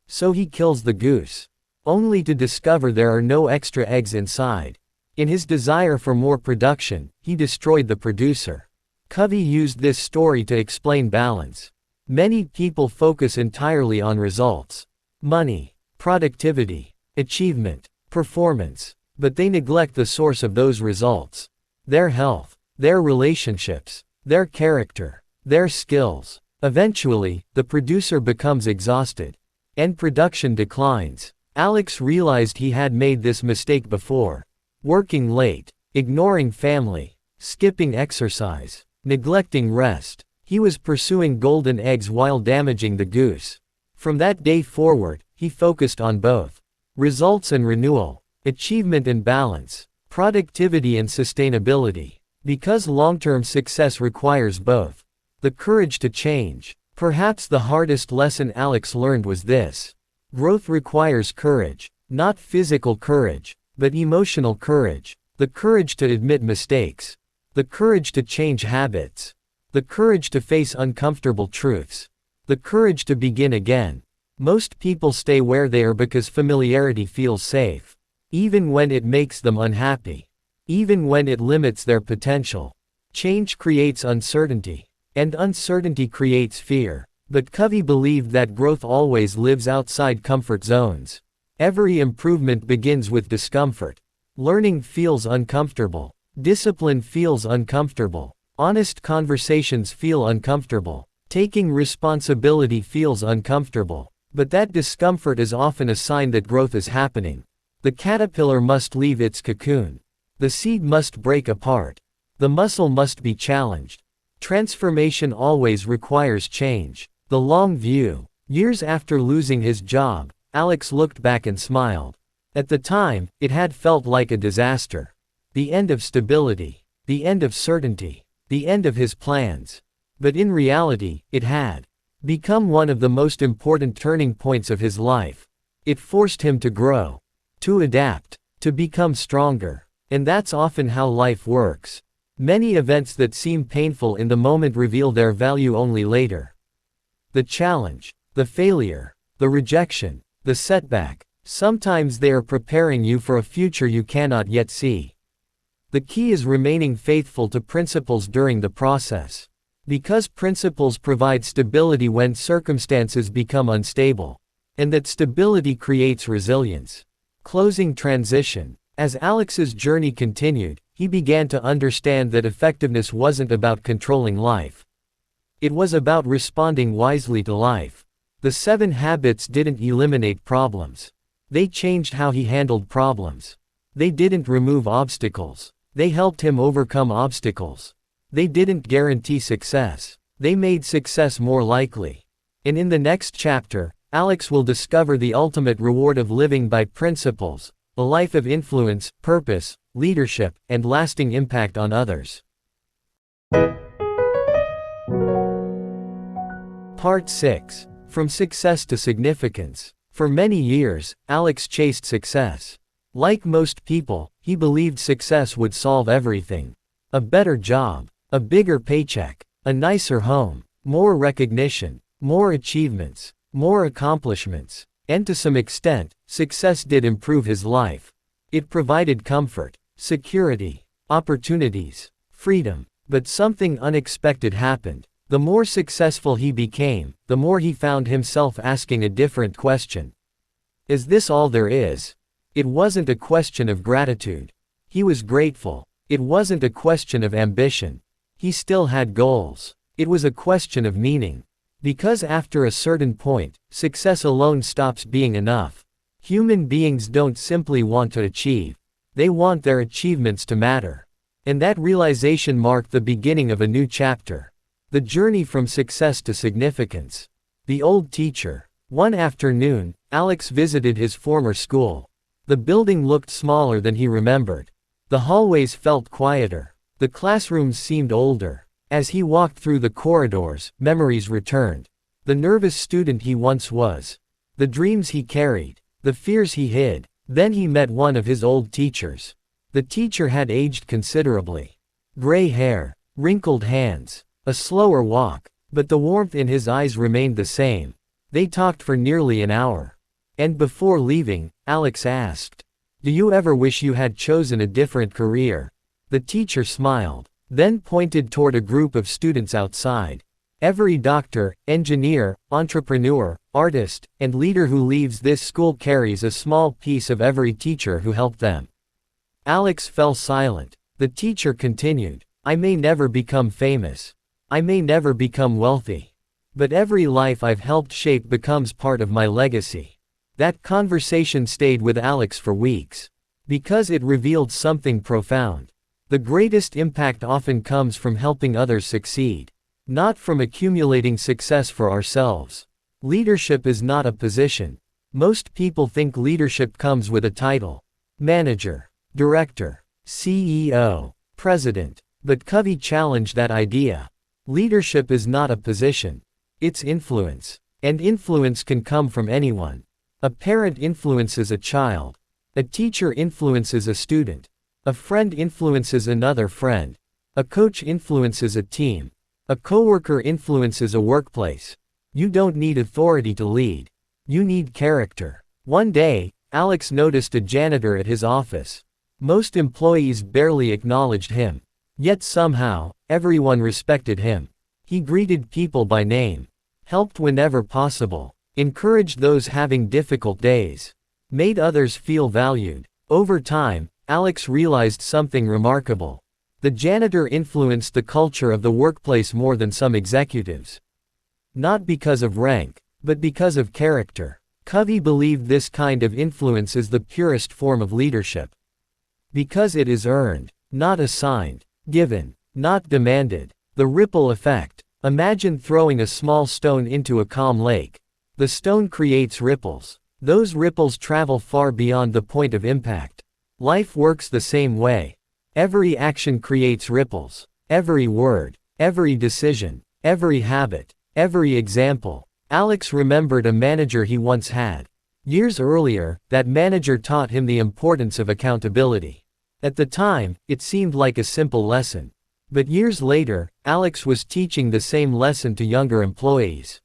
So he kills the goose. Only to discover there are no extra eggs inside. In his desire for more production, he destroyed the producer. Covey used this story to explain balance. Many people focus entirely on results. Money, productivity, achievement, performance. But they neglect the source of those results. Their health. Their relationships, their character, their skills. Eventually, the producer becomes exhausted. And production declines. Alex realized he had made this mistake before. Working late, ignoring family, skipping exercise, neglecting rest. He was pursuing golden eggs while damaging the goose. From that day forward, he focused on both. Results and renewal, achievement and balance, productivity and sustainability. Because long-term success requires both. The courage to change. Perhaps the hardest lesson Alex learned was this. Growth requires courage. Not physical courage, but emotional courage. The courage to admit mistakes. The courage to change habits. The courage to face uncomfortable truths. The courage to begin again. Most people stay where they are because familiarity feels safe. Even when it makes them unhappy. Even when it limits their potential. Change creates uncertainty. And uncertainty creates fear. But Covey believed that growth always lives outside comfort zones. Every improvement begins with discomfort. Learning feels uncomfortable. Discipline feels uncomfortable. Honest conversations feel uncomfortable. Taking responsibility feels uncomfortable. But that discomfort is often a sign that growth is happening. The caterpillar must leave its cocoon. The seed must break apart. The muscle must be challenged. Transformation always requires change. The long view. Years after losing his job, Alex looked back and smiled. At the time, it had felt like a disaster. The end of stability. The end of certainty. The end of his plans. But in reality, it had become one of the most important turning points of his life. It forced him to grow. To adapt. To become stronger. And that's often how life works. Many events that seem painful in the moment reveal their value only later. The challenge, the failure, the rejection, the setback. Sometimes they are preparing you for a future you cannot yet see. The key is remaining faithful to principles during the process. Because principles provide stability when circumstances become unstable. And that stability creates resilience. Closing transition. As Alex's journey continued, he began to understand that effectiveness wasn't about controlling life. It was about responding wisely to life. The 7 habits didn't eliminate problems. They changed how he handled problems. They didn't remove obstacles. They helped him overcome obstacles. They didn't guarantee success. They made success more likely. And in the next chapter, Alex will discover the ultimate reward of living by principles, a life of influence, purpose, leadership, and lasting impact on others. Part 6. From Success to Significance. For many years, Alex chased success. Like most people, he believed success would solve everything. A better job, a bigger paycheck, a nicer home, more recognition, more achievements, more accomplishments. And to some extent, success did improve his life. It provided comfort, security, opportunities, freedom. But something unexpected happened. The more successful he became, the more he found himself asking a different question. Is this all there is? It wasn't a question of gratitude. He was grateful. It wasn't a question of ambition. He still had goals. It was a question of meaning. Because after a certain point, success alone stops being enough. Human beings don't simply want to achieve. They want their achievements to matter. And that realization marked the beginning of a new chapter. The journey from success to significance. The old teacher. One afternoon, Alex visited his former school. The building looked smaller than he remembered. The hallways felt quieter. The classrooms seemed older. As he walked through the corridors, memories returned. The nervous student he once was. The dreams he carried. The fears he hid. Then he met one of his old teachers. The teacher had aged considerably. Gray hair, wrinkled hands, a slower walk, but the warmth in his eyes remained the same. They talked for nearly an hour. And before leaving, Alex asked, "Do you ever wish you had chosen a different career?" The teacher smiled, then pointed toward a group of students outside. Every doctor, engineer, entrepreneur, artist, and leader who leaves this school carries a small piece of every teacher who helped them. Alex fell silent. The teacher continued, "I may never become famous. I may never become wealthy. But every life I've helped shape becomes part of my legacy." That conversation stayed with Alex for weeks. Because it revealed something profound. The greatest impact often comes from helping others succeed. Not from accumulating success for ourselves. Leadership is not a position. Most people think leadership comes with a title. Manager, director, CEO, president. But Covey challenged that idea. Leadership is not a position. It's influence. And influence can come from anyone. A parent influences a child. A teacher influences a student. A friend influences another friend. A coach influences a team. A coworker influences a workplace. You don't need authority to lead. You need character. One day, Alex noticed a janitor at his office. Most employees barely acknowledged him. Yet somehow, everyone respected him. He greeted people by name. Helped whenever possible. Encouraged those having difficult days. Made others feel valued. Over time, Alex realized something remarkable. The janitor influenced the culture of the workplace more than some executives. Not because of rank, but because of character. Covey believed this kind of influence is the purest form of leadership. Because it is earned, not assigned. Given, not demanded. The ripple effect. Imagine throwing a small stone into a calm lake. The stone creates ripples. Those ripples travel far beyond the point of impact. Life works the same way. Every action creates ripples. Every word, every decision, every habit, every example. Alex remembered a manager he once had. Years earlier, that manager taught him the importance of accountability. At the time, it seemed like a simple lesson. But years later, Alex was teaching the same lesson to younger employees.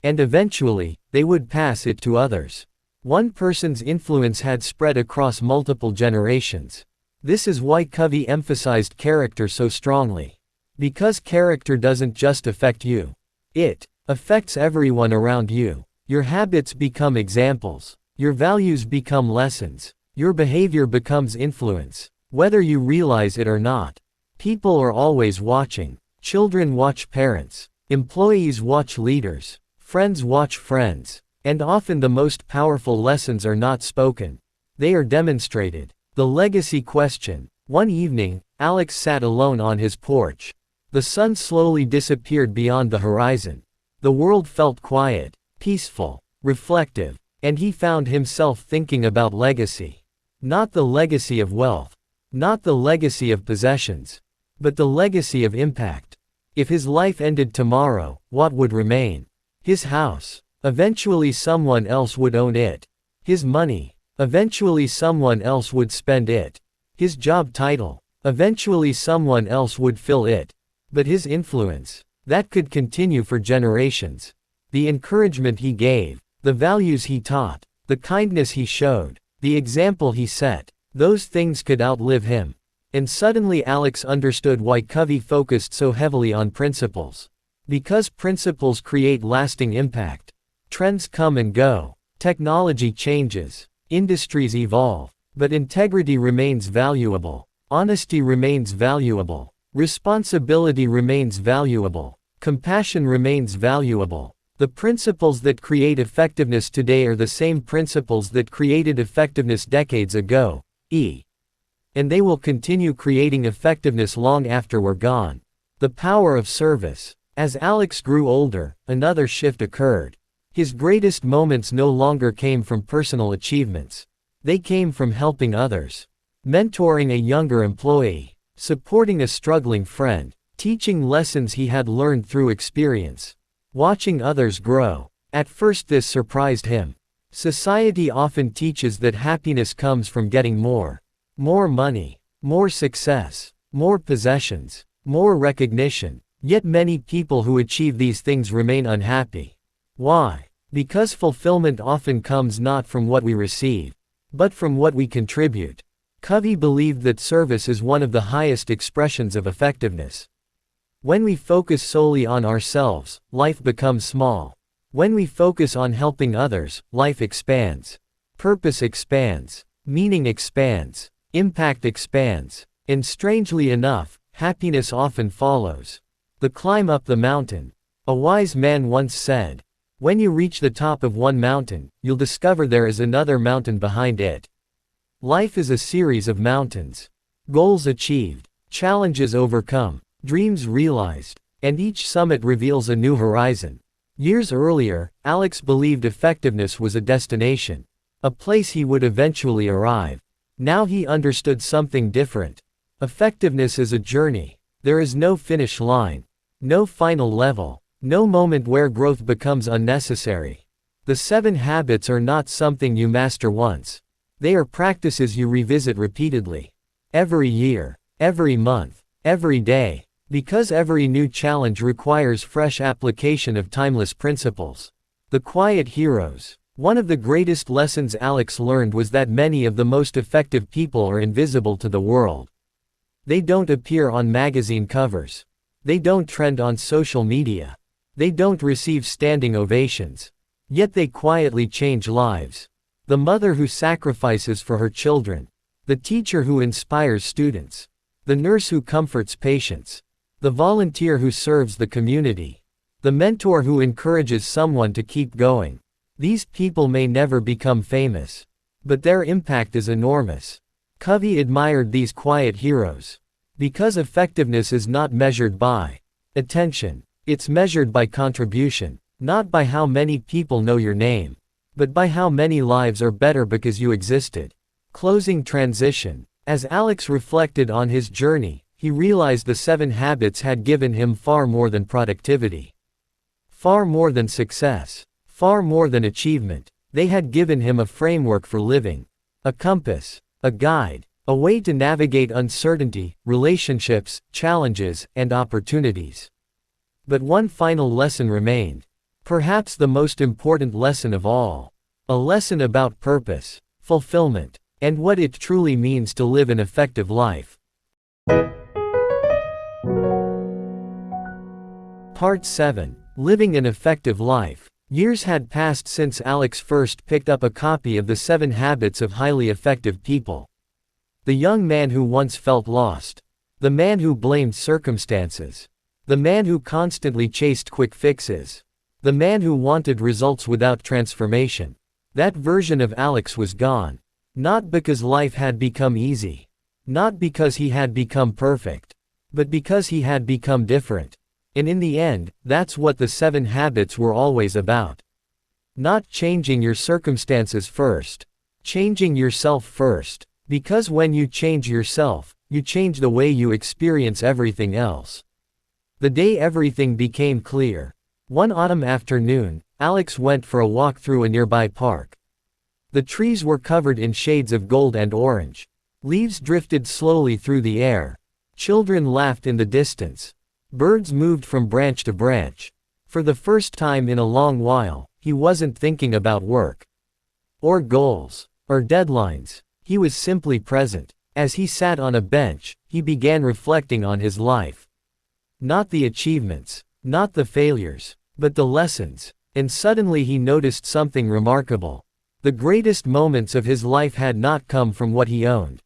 And eventually, they would pass it to others. One person's influence had spread across multiple generations. This is why Covey emphasized character so strongly. Because character doesn't just affect you. It affects everyone around you. Your habits become examples. Your values become lessons. Your behavior becomes influence. Whether you realize it or not. People are always watching. Children watch parents. Employees watch leaders. Friends watch friends. And often the most powerful lessons are not spoken. They are demonstrated. The legacy question. One evening, Alex sat alone on his porch. The sun slowly disappeared beyond the horizon. The world felt quiet, peaceful, reflective, and he found himself thinking about legacy. Not the legacy of wealth. Not the legacy of possessions. But the legacy of impact. If his life ended tomorrow, what would remain? His house. Eventually someone else would own it. His money. Eventually someone else would spend it. His job title. Eventually someone else would fill it. But his influence. That could continue for generations. The encouragement he gave. The values he taught. The kindness he showed. The example he set. Those things could outlive him. And suddenly Alex understood why Covey focused so heavily on principles. Because principles create lasting impact. Trends come and go. Technology changes. Industries evolve. But integrity remains valuable. Honesty remains valuable. Responsibility remains valuable. Compassion remains valuable. The principles that create effectiveness today are the same principles that created effectiveness decades ago. And they will continue creating effectiveness long after we're gone. The power of service. As Alex grew older, another shift occurred. His greatest moments no longer came from personal achievements. They came from helping others. Mentoring a younger employee. Supporting a struggling friend. Teaching lessons he had learned through experience. Watching others grow. At first this surprised him. Society often teaches that happiness comes from getting more. More money. More success. More possessions. More recognition. Yet many people who achieve these things remain unhappy. Why? Because fulfillment often comes not from what we receive, but from what we contribute. Covey believed that service is one of the highest expressions of effectiveness. When we focus solely on ourselves, life becomes small. When we focus on helping others, life expands. Purpose expands. Meaning expands. Impact expands. And strangely enough, happiness often follows. The climb up the mountain. A wise man once said, "When you reach the top of one mountain, you'll discover there is another mountain behind it." Life is a series of mountains. Goals achieved. Challenges overcome. Dreams realized. And each summit reveals a new horizon. Years earlier, Alex believed effectiveness was a destination. A place he would eventually arrive. Now he understood something different. Effectiveness is a journey. There is no finish line. No final level. No moment where growth becomes unnecessary. The 7 habits are not something you master once. They are practices you revisit repeatedly. Every year. Every month. Every day. Because every new challenge requires fresh application of timeless principles. The quiet heroes. One of the greatest lessons Alex learned was that many of the most effective people are invisible to the world. They don't appear on magazine covers. They don't trend on social media. They don't receive standing ovations. Yet they quietly change lives. The mother who sacrifices for her children. The teacher who inspires students. The nurse who comforts patients. The volunteer who serves the community. The mentor who encourages someone to keep going. These people may never become famous. But their impact is enormous. Covey admired these quiet heroes. Because effectiveness is not measured by attention. It's measured by contribution. Not by how many people know your name. But by how many lives are better because you existed. Closing transition. As Alex reflected on his journey, he realized the 7 habits had given him far more than productivity. Far more than success. Far more than achievement. They had given him a framework for living. A compass. A guide. A way to navigate uncertainty, relationships, challenges, and opportunities. But one final lesson remained. Perhaps the most important lesson of all. A lesson about purpose, fulfillment, and what it truly means to live an effective life. Part 7. Living an Effective Life. Years had passed since Alex first picked up a copy of The 7 Habits of Highly Effective People. The young man who once felt lost. The man who blamed circumstances. The man who constantly chased quick fixes. The man who wanted results without transformation. That version of Alex was gone. Not because life had become easy. Not because he had become perfect. But because he had become different. And in the end, that's what the 7 habits were always about. Not changing your circumstances first. Changing yourself first. Because when you change yourself, you change the way you experience everything else. The day everything became clear. One autumn afternoon, Alex went for a walk through a nearby park. The trees were covered in shades of gold and orange. Leaves drifted slowly through the air. Children laughed in the distance. Birds moved from branch to branch. For the first time in a long while, he wasn't thinking about work. Or goals. Or deadlines. He was simply present. As he sat on a bench, he began reflecting on his life. Not the achievements. Not the failures. But the lessons. And suddenly he noticed something remarkable. The greatest moments of his life had not come from what he owned.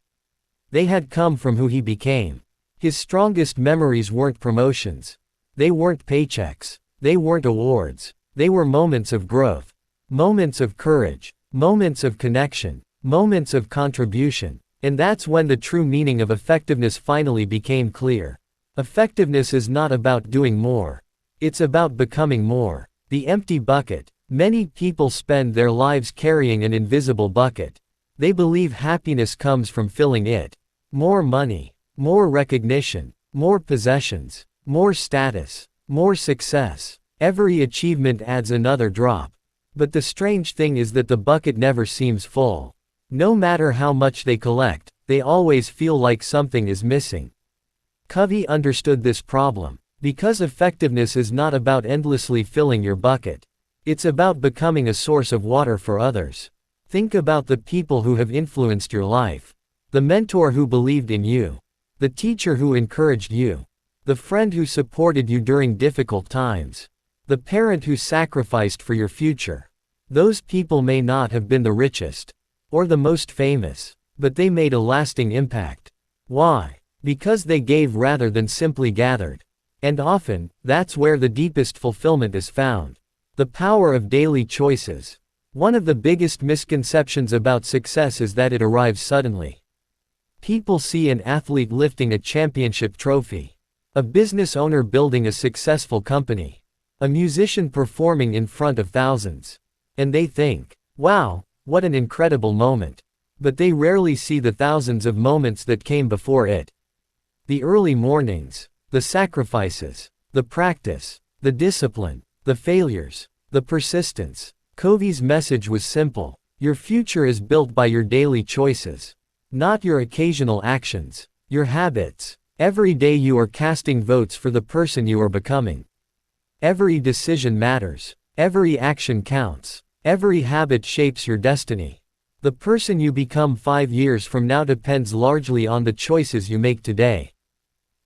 They had come from who he became. His strongest memories weren't promotions. They weren't paychecks. They weren't awards. They were moments of growth. Moments of courage. Moments of connection. Moments of contribution. And that's when the true meaning of effectiveness finally became clear. Effectiveness is not about doing more. It's about becoming more. The empty bucket. Many people spend their lives carrying an invisible bucket. They believe happiness comes from filling it. More money. More recognition. More possessions. More status. More success. Every achievement adds another drop. But the strange thing is that the bucket never seems full. No matter how much they collect, they always feel like something is missing. Covey understood this problem. Because effectiveness is not about endlessly filling your bucket. It's about becoming a source of water for others. Think about the people who have influenced your life. The mentor who believed in you. The teacher who encouraged you. The friend who supported you during difficult times. The parent who sacrificed for your future. Those people may not have been the richest. Or the most famous. But they made a lasting impact. Why? Because they gave rather than simply gathered. And often, that's where the deepest fulfillment is found. The power of daily choices. One of the biggest misconceptions about success is that it arrives suddenly. People see an athlete lifting a championship trophy. A business owner building a successful company. A musician performing in front of thousands. And they think, wow, what an incredible moment. But they rarely see the thousands of moments that came before it. The early mornings. The sacrifices. The practice. The discipline. The failures. The persistence. Covey's message was simple. Your future is built by your daily choices. Not your occasional actions. Your habits. Every day you are casting votes for the person you are becoming. Every decision matters. Every action counts. Every habit shapes your destiny. The person you become 5 years from now depends largely on the choices you make today.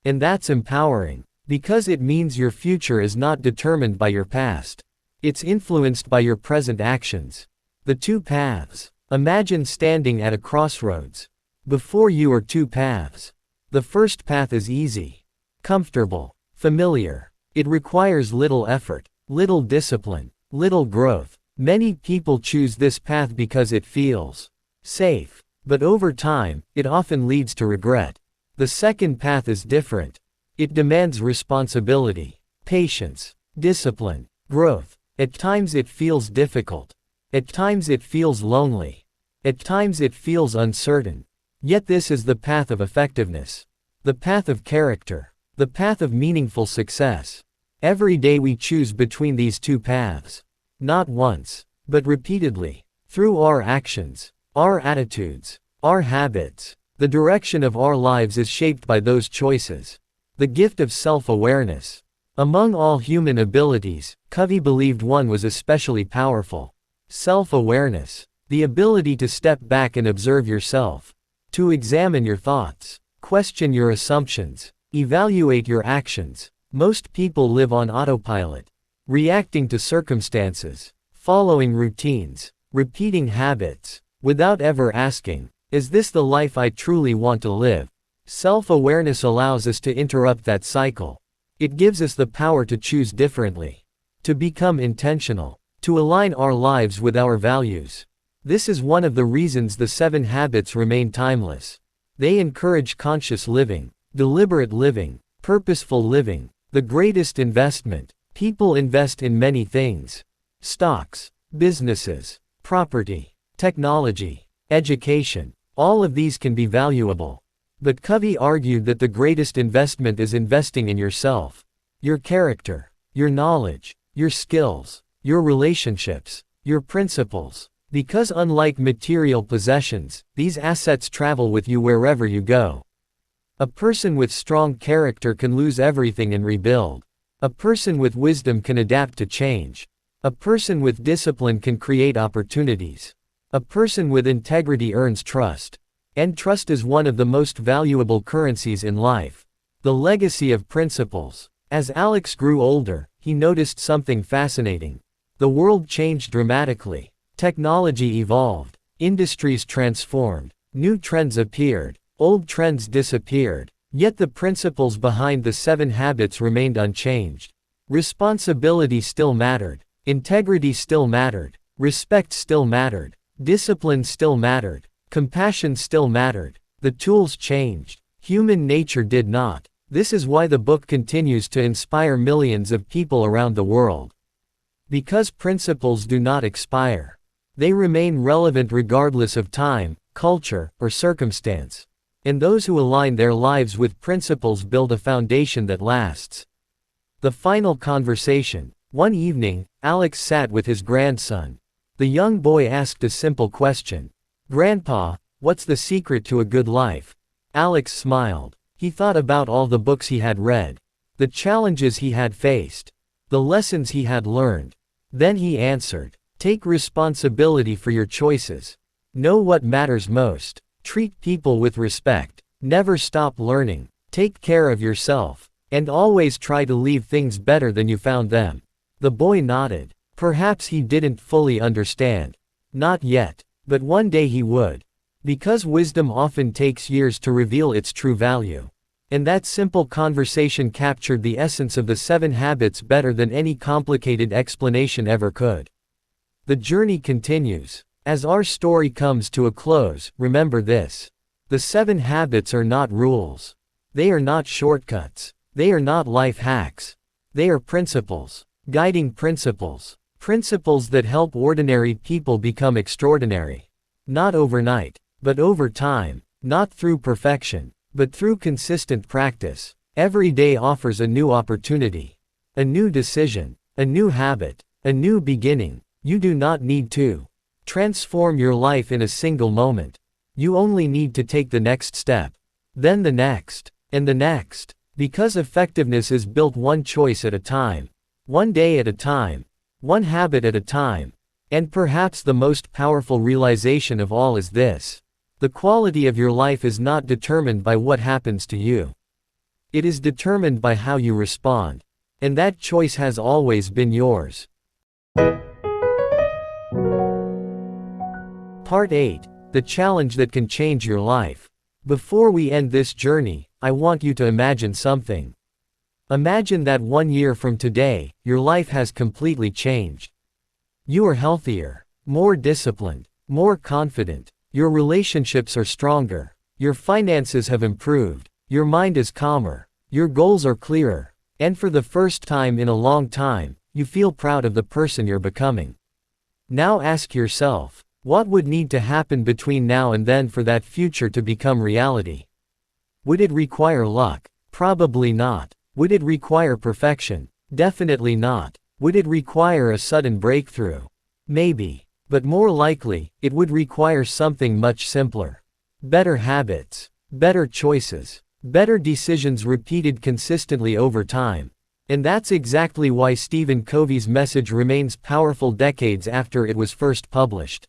And that's empowering. Because it means your future is not determined by your past. It's influenced by your present actions. The 2 paths. Imagine standing at a crossroads. Before you are 2 paths. The first path is easy. Comfortable. Familiar. It requires little effort. Little discipline. Little growth. Many people choose this path because it feels safe. But over time, it often leads to regret. The second path is different. It demands responsibility, patience, discipline, growth. At times it feels difficult. At times it feels lonely. At times it feels uncertain. Yet this is the path of effectiveness. The path of character. The path of meaningful success. Every day we choose between these 2 paths. Not once, but repeatedly. Through our actions, our attitudes, our habits. The direction of our lives is shaped by those choices. The gift of self-awareness. Among all human abilities, Covey believed one was especially powerful. Self-awareness. The ability to step back and observe yourself. To examine your thoughts. Question your assumptions. Evaluate your actions. Most people live on autopilot. Reacting to circumstances. Following routines. Repeating habits. Without ever asking, is this the life I truly want to live? Self-awareness allows us to interrupt that cycle. It gives us the power to choose differently. To become intentional. To align our lives with our values. This is one of the reasons the 7 habits remain timeless. They encourage conscious living, deliberate living, purposeful living. The greatest investment. People invest in many things. Stocks, businesses, property, technology, education. All of these can be valuable. But Covey argued that the greatest investment is investing in yourself. Your character, your knowledge, your skills, your relationships, your principles. Because unlike material possessions, these assets travel with you wherever you go. A person with strong character can lose everything and rebuild. A person with wisdom can adapt to change. A person with discipline can create opportunities. A person with integrity earns trust. And trust is one of the most valuable currencies in life. The legacy of principles. As Alex grew older, he noticed something fascinating. The world changed dramatically. Technology evolved. Industries transformed. New trends appeared. Old trends disappeared. Yet the principles behind the 7 habits remained unchanged. Responsibility still mattered. Integrity still mattered. Respect still mattered. Discipline still mattered. Compassion still mattered. The tools changed. Human nature did not. This is why the book continues to inspire millions of people around the world. Because principles do not expire. They remain relevant regardless of time, culture, or circumstance. And those who align their lives with principles build a foundation that lasts. The final conversation. One evening, Alex sat with his grandson. The young boy asked a simple question. "Grandpa, what's the secret to a good life?" Alex smiled. He thought about all the books he had read. The challenges he had faced. The lessons he had learned. Then he answered, "Take responsibility for your choices. Know what matters most. Treat people with respect. Never stop learning. Take care of yourself. And always try to leave things better than you found them." The boy nodded. Perhaps he didn't fully understand. Not yet. But one day he would. Because wisdom often takes years to reveal its true value. And that simple conversation captured the essence of the 7 habits better than any complicated explanation ever could. The journey continues. As our story comes to a close, remember this. The 7 habits are not rules. They are not shortcuts. They are not life hacks. They are principles. Guiding principles. Principles that help ordinary people become extraordinary. Not overnight, but over time. Not through perfection, but through consistent practice. Every day offers a new opportunity. A new decision. A new habit. A new beginning. You do not need to transform your life in a single moment. You only need to take the next step. Then the next. And the next. Because effectiveness is built one choice at a time. One day at a time. One habit at a time. And perhaps the most powerful realization of all is this. The quality of your life is not determined by what happens to you. It is determined by how you respond. And that choice has always been yours. Part 8. The challenge that can change your life. Before we end this journey, I want you to imagine something. Imagine that 1 year from today, your life has completely changed. You are healthier, more disciplined, more confident. Your relationships are stronger. Your finances have improved. Your mind is calmer. Your goals are clearer. And for the first time in a long time, you feel proud of the person you're becoming. Now ask yourself, what would need to happen between now and then for that future to become reality? Would it require luck? Probably not. Would it require perfection? Definitely not. Would it require a sudden breakthrough? Maybe. But more likely, it would require something much simpler. Better habits. Better choices. Better decisions repeated consistently over time. And that's exactly why Stephen Covey's message remains powerful decades after it was first published.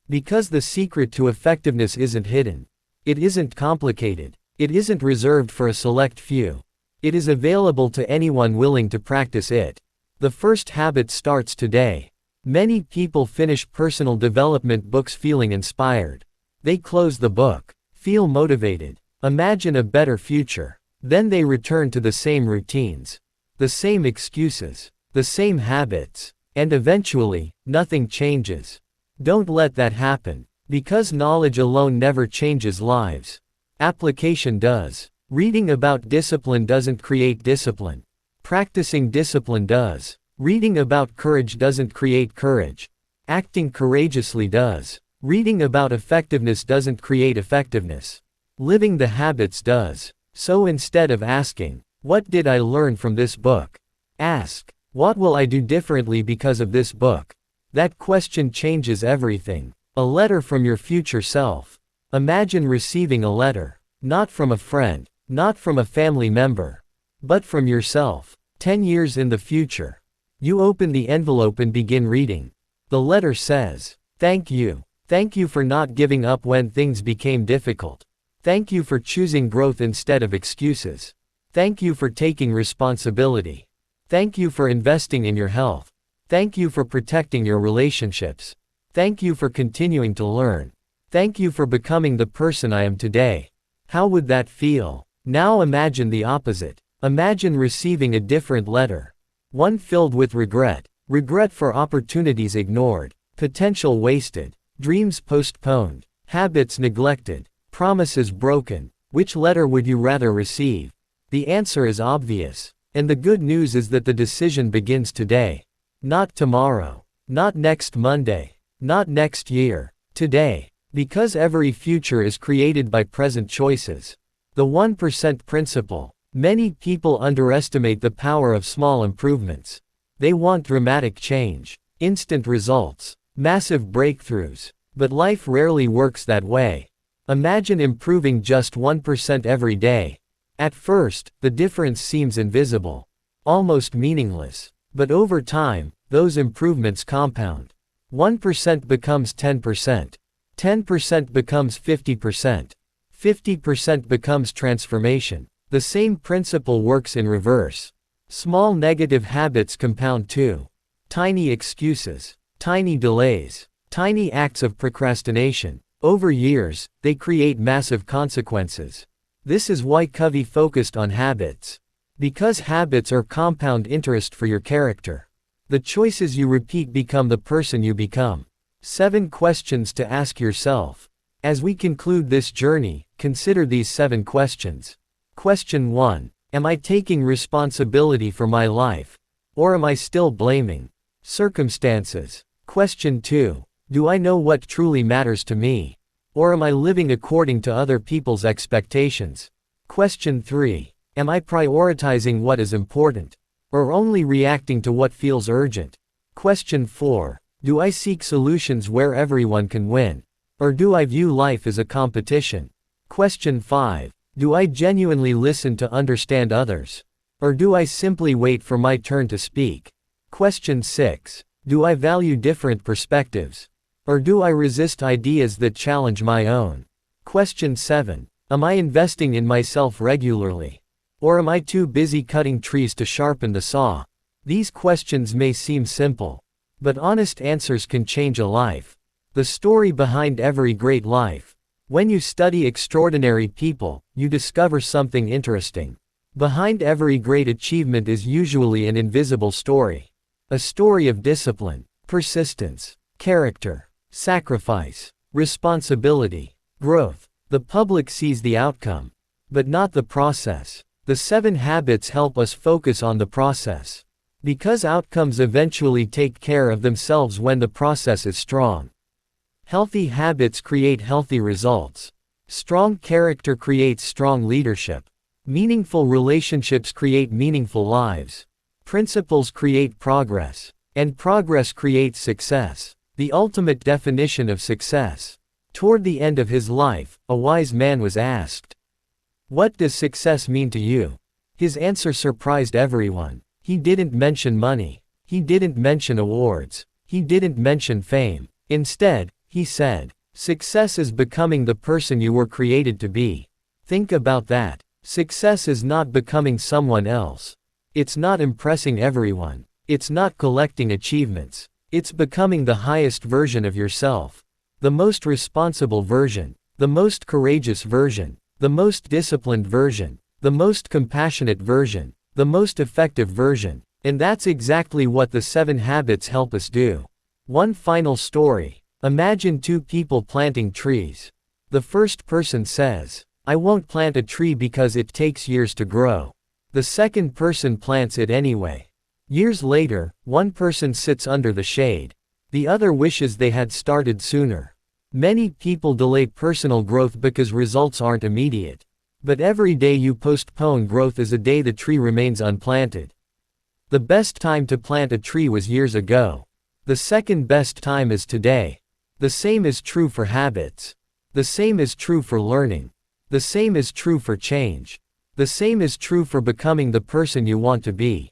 Because the secret to effectiveness isn't hidden. It isn't complicated. It isn't reserved for a select few. It is available to anyone willing to practice it. The first habit starts today. Many people finish personal development books feeling inspired. They close the book, feel motivated, imagine a better future. Then they return to the same routines, the same excuses, the same habits, and eventually, nothing changes. Don't let that happen, because knowledge alone never changes lives. Application does. Reading about discipline doesn't create discipline. Practicing discipline does. Reading about courage doesn't create courage. Acting courageously does. Reading about effectiveness doesn't create effectiveness. Living the habits does. So instead of asking, "What did I learn from this book?" ask, "What will I do differently because of this book?" That question changes everything. A letter from your future self. Imagine receiving a letter. Not from a friend, not from a family member, but from yourself. 10 years in the future. You open the envelope and begin reading. The letter says, "Thank you. Thank you for not giving up when things became difficult. Thank you for choosing growth instead of excuses. Thank you for taking responsibility. Thank you for investing in your health. Thank you for protecting your relationships. Thank you for continuing to learn. Thank you for becoming the person I am today." How would that feel? Now imagine the opposite. Imagine receiving a different letter. One filled with regret. Regret for opportunities ignored, potential wasted, dreams postponed, habits neglected, promises broken. Which letter would you rather receive? The answer is obvious. And the good news is that the decision begins today. Not tomorrow. Not next Monday. Not next year. Today. Because every future is created by present choices. The 1% principle. Many people underestimate the power of small improvements. They want dramatic change, instant results, massive breakthroughs. But life rarely works that way. Imagine improving just 1% every day. At first, the difference seems invisible, almost meaningless. But over time, those improvements compound. 1% becomes 10%. 10% becomes 50%. 50% becomes transformation. The same principle works in reverse. Small negative habits compound too. Tiny excuses, tiny delays, tiny acts of procrastination. Over years, they create massive consequences. This is why Covey focused on habits. Because habits are compound interest for your character. The choices you repeat become the person you become. 7 questions to ask yourself. As we conclude this journey, consider these 7 questions. Question 1. Am I taking responsibility for my life? Or am I still blaming circumstances? Question 2. Do I know what truly matters to me? Or am I living according to other people's expectations? Question 3. Am I prioritizing what is important? Or only reacting to what feels urgent? Question 4. Do I seek solutions where everyone can win? Or do I view life as a competition? Question 5. Do I genuinely listen to understand others? Or do I simply wait for my turn to speak? Question 6. Do I value different perspectives? Or do I resist ideas that challenge my own? Question 7. Am I investing in myself regularly? Or am I too busy cutting trees to sharpen the saw? These questions may seem simple, but honest answers can change a life. The story behind every great life. When you study extraordinary people, you discover something interesting. Behind every great achievement is usually an invisible story. A story of discipline, persistence, character, sacrifice, responsibility, growth. The public sees the outcome, but not the process. The 7 habits help us focus on the process. Because outcomes eventually take care of themselves when the process is strong. Healthy habits create healthy results. Strong character creates strong leadership. Meaningful relationships create meaningful lives. Principles create progress. And progress creates success. The ultimate definition of success. Toward the end of his life, a wise man was asked, "What does success mean to you?" His answer surprised everyone. He didn't mention money. He didn't mention awards. He didn't mention fame. Instead, he said, "Success is becoming the person you were created to be." Think about that. Success is not becoming someone else. It's not impressing everyone. It's not collecting achievements. It's becoming the highest version of yourself. The most responsible version. The most courageous version. The most disciplined version. The most compassionate version. The most effective version. And that's exactly what the 7 habits help us do. One final story. Imagine 2 people planting trees. The first person says, "I won't plant a tree because it takes years to grow." The second person plants it anyway. Years later, one person sits under the shade. The other wishes they had started sooner. Many people delay personal growth because results aren't immediate. But every day you postpone growth is a day the tree remains unplanted. The best time to plant a tree was years ago. The second best time is today. The same is true for habits. The same is true for learning. The same is true for change. The same is true for becoming the person you want to be.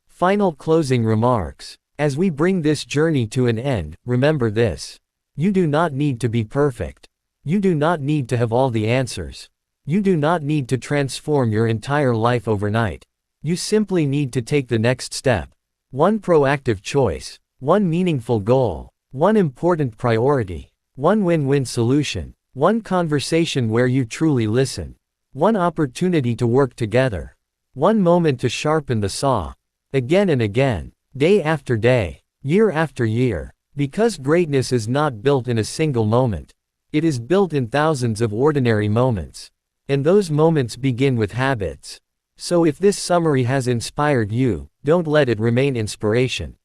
Final closing remarks. As we bring this journey to an end, remember this. You do not need to be perfect. You do not need to have all the answers. You do not need to transform your entire life overnight. You simply need to take the next step. One proactive choice. One meaningful goal. One important priority. One win-win solution. One conversation where you truly listen. One opportunity to work together. One moment to sharpen the saw. Again and again. Day after day. Year after year. Because greatness is not built in a single moment. It is built in thousands of ordinary moments. And those moments begin with habits. So if this summary has inspired you, don't let it remain inspiration.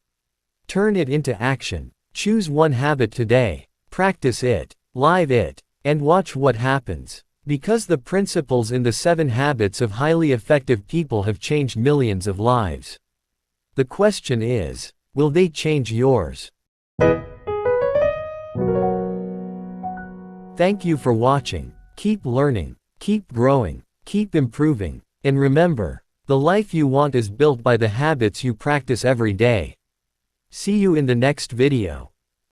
Turn it into action. Choose one habit today. Practice it. Live it. And watch what happens. Because the principles in the 7 habits of highly effective people have changed millions of lives. The question is, will they change yours? Thank you for watching. Keep learning. Keep growing. Keep improving. And remember, the life you want is built by the habits you practice every day. See you in the next video.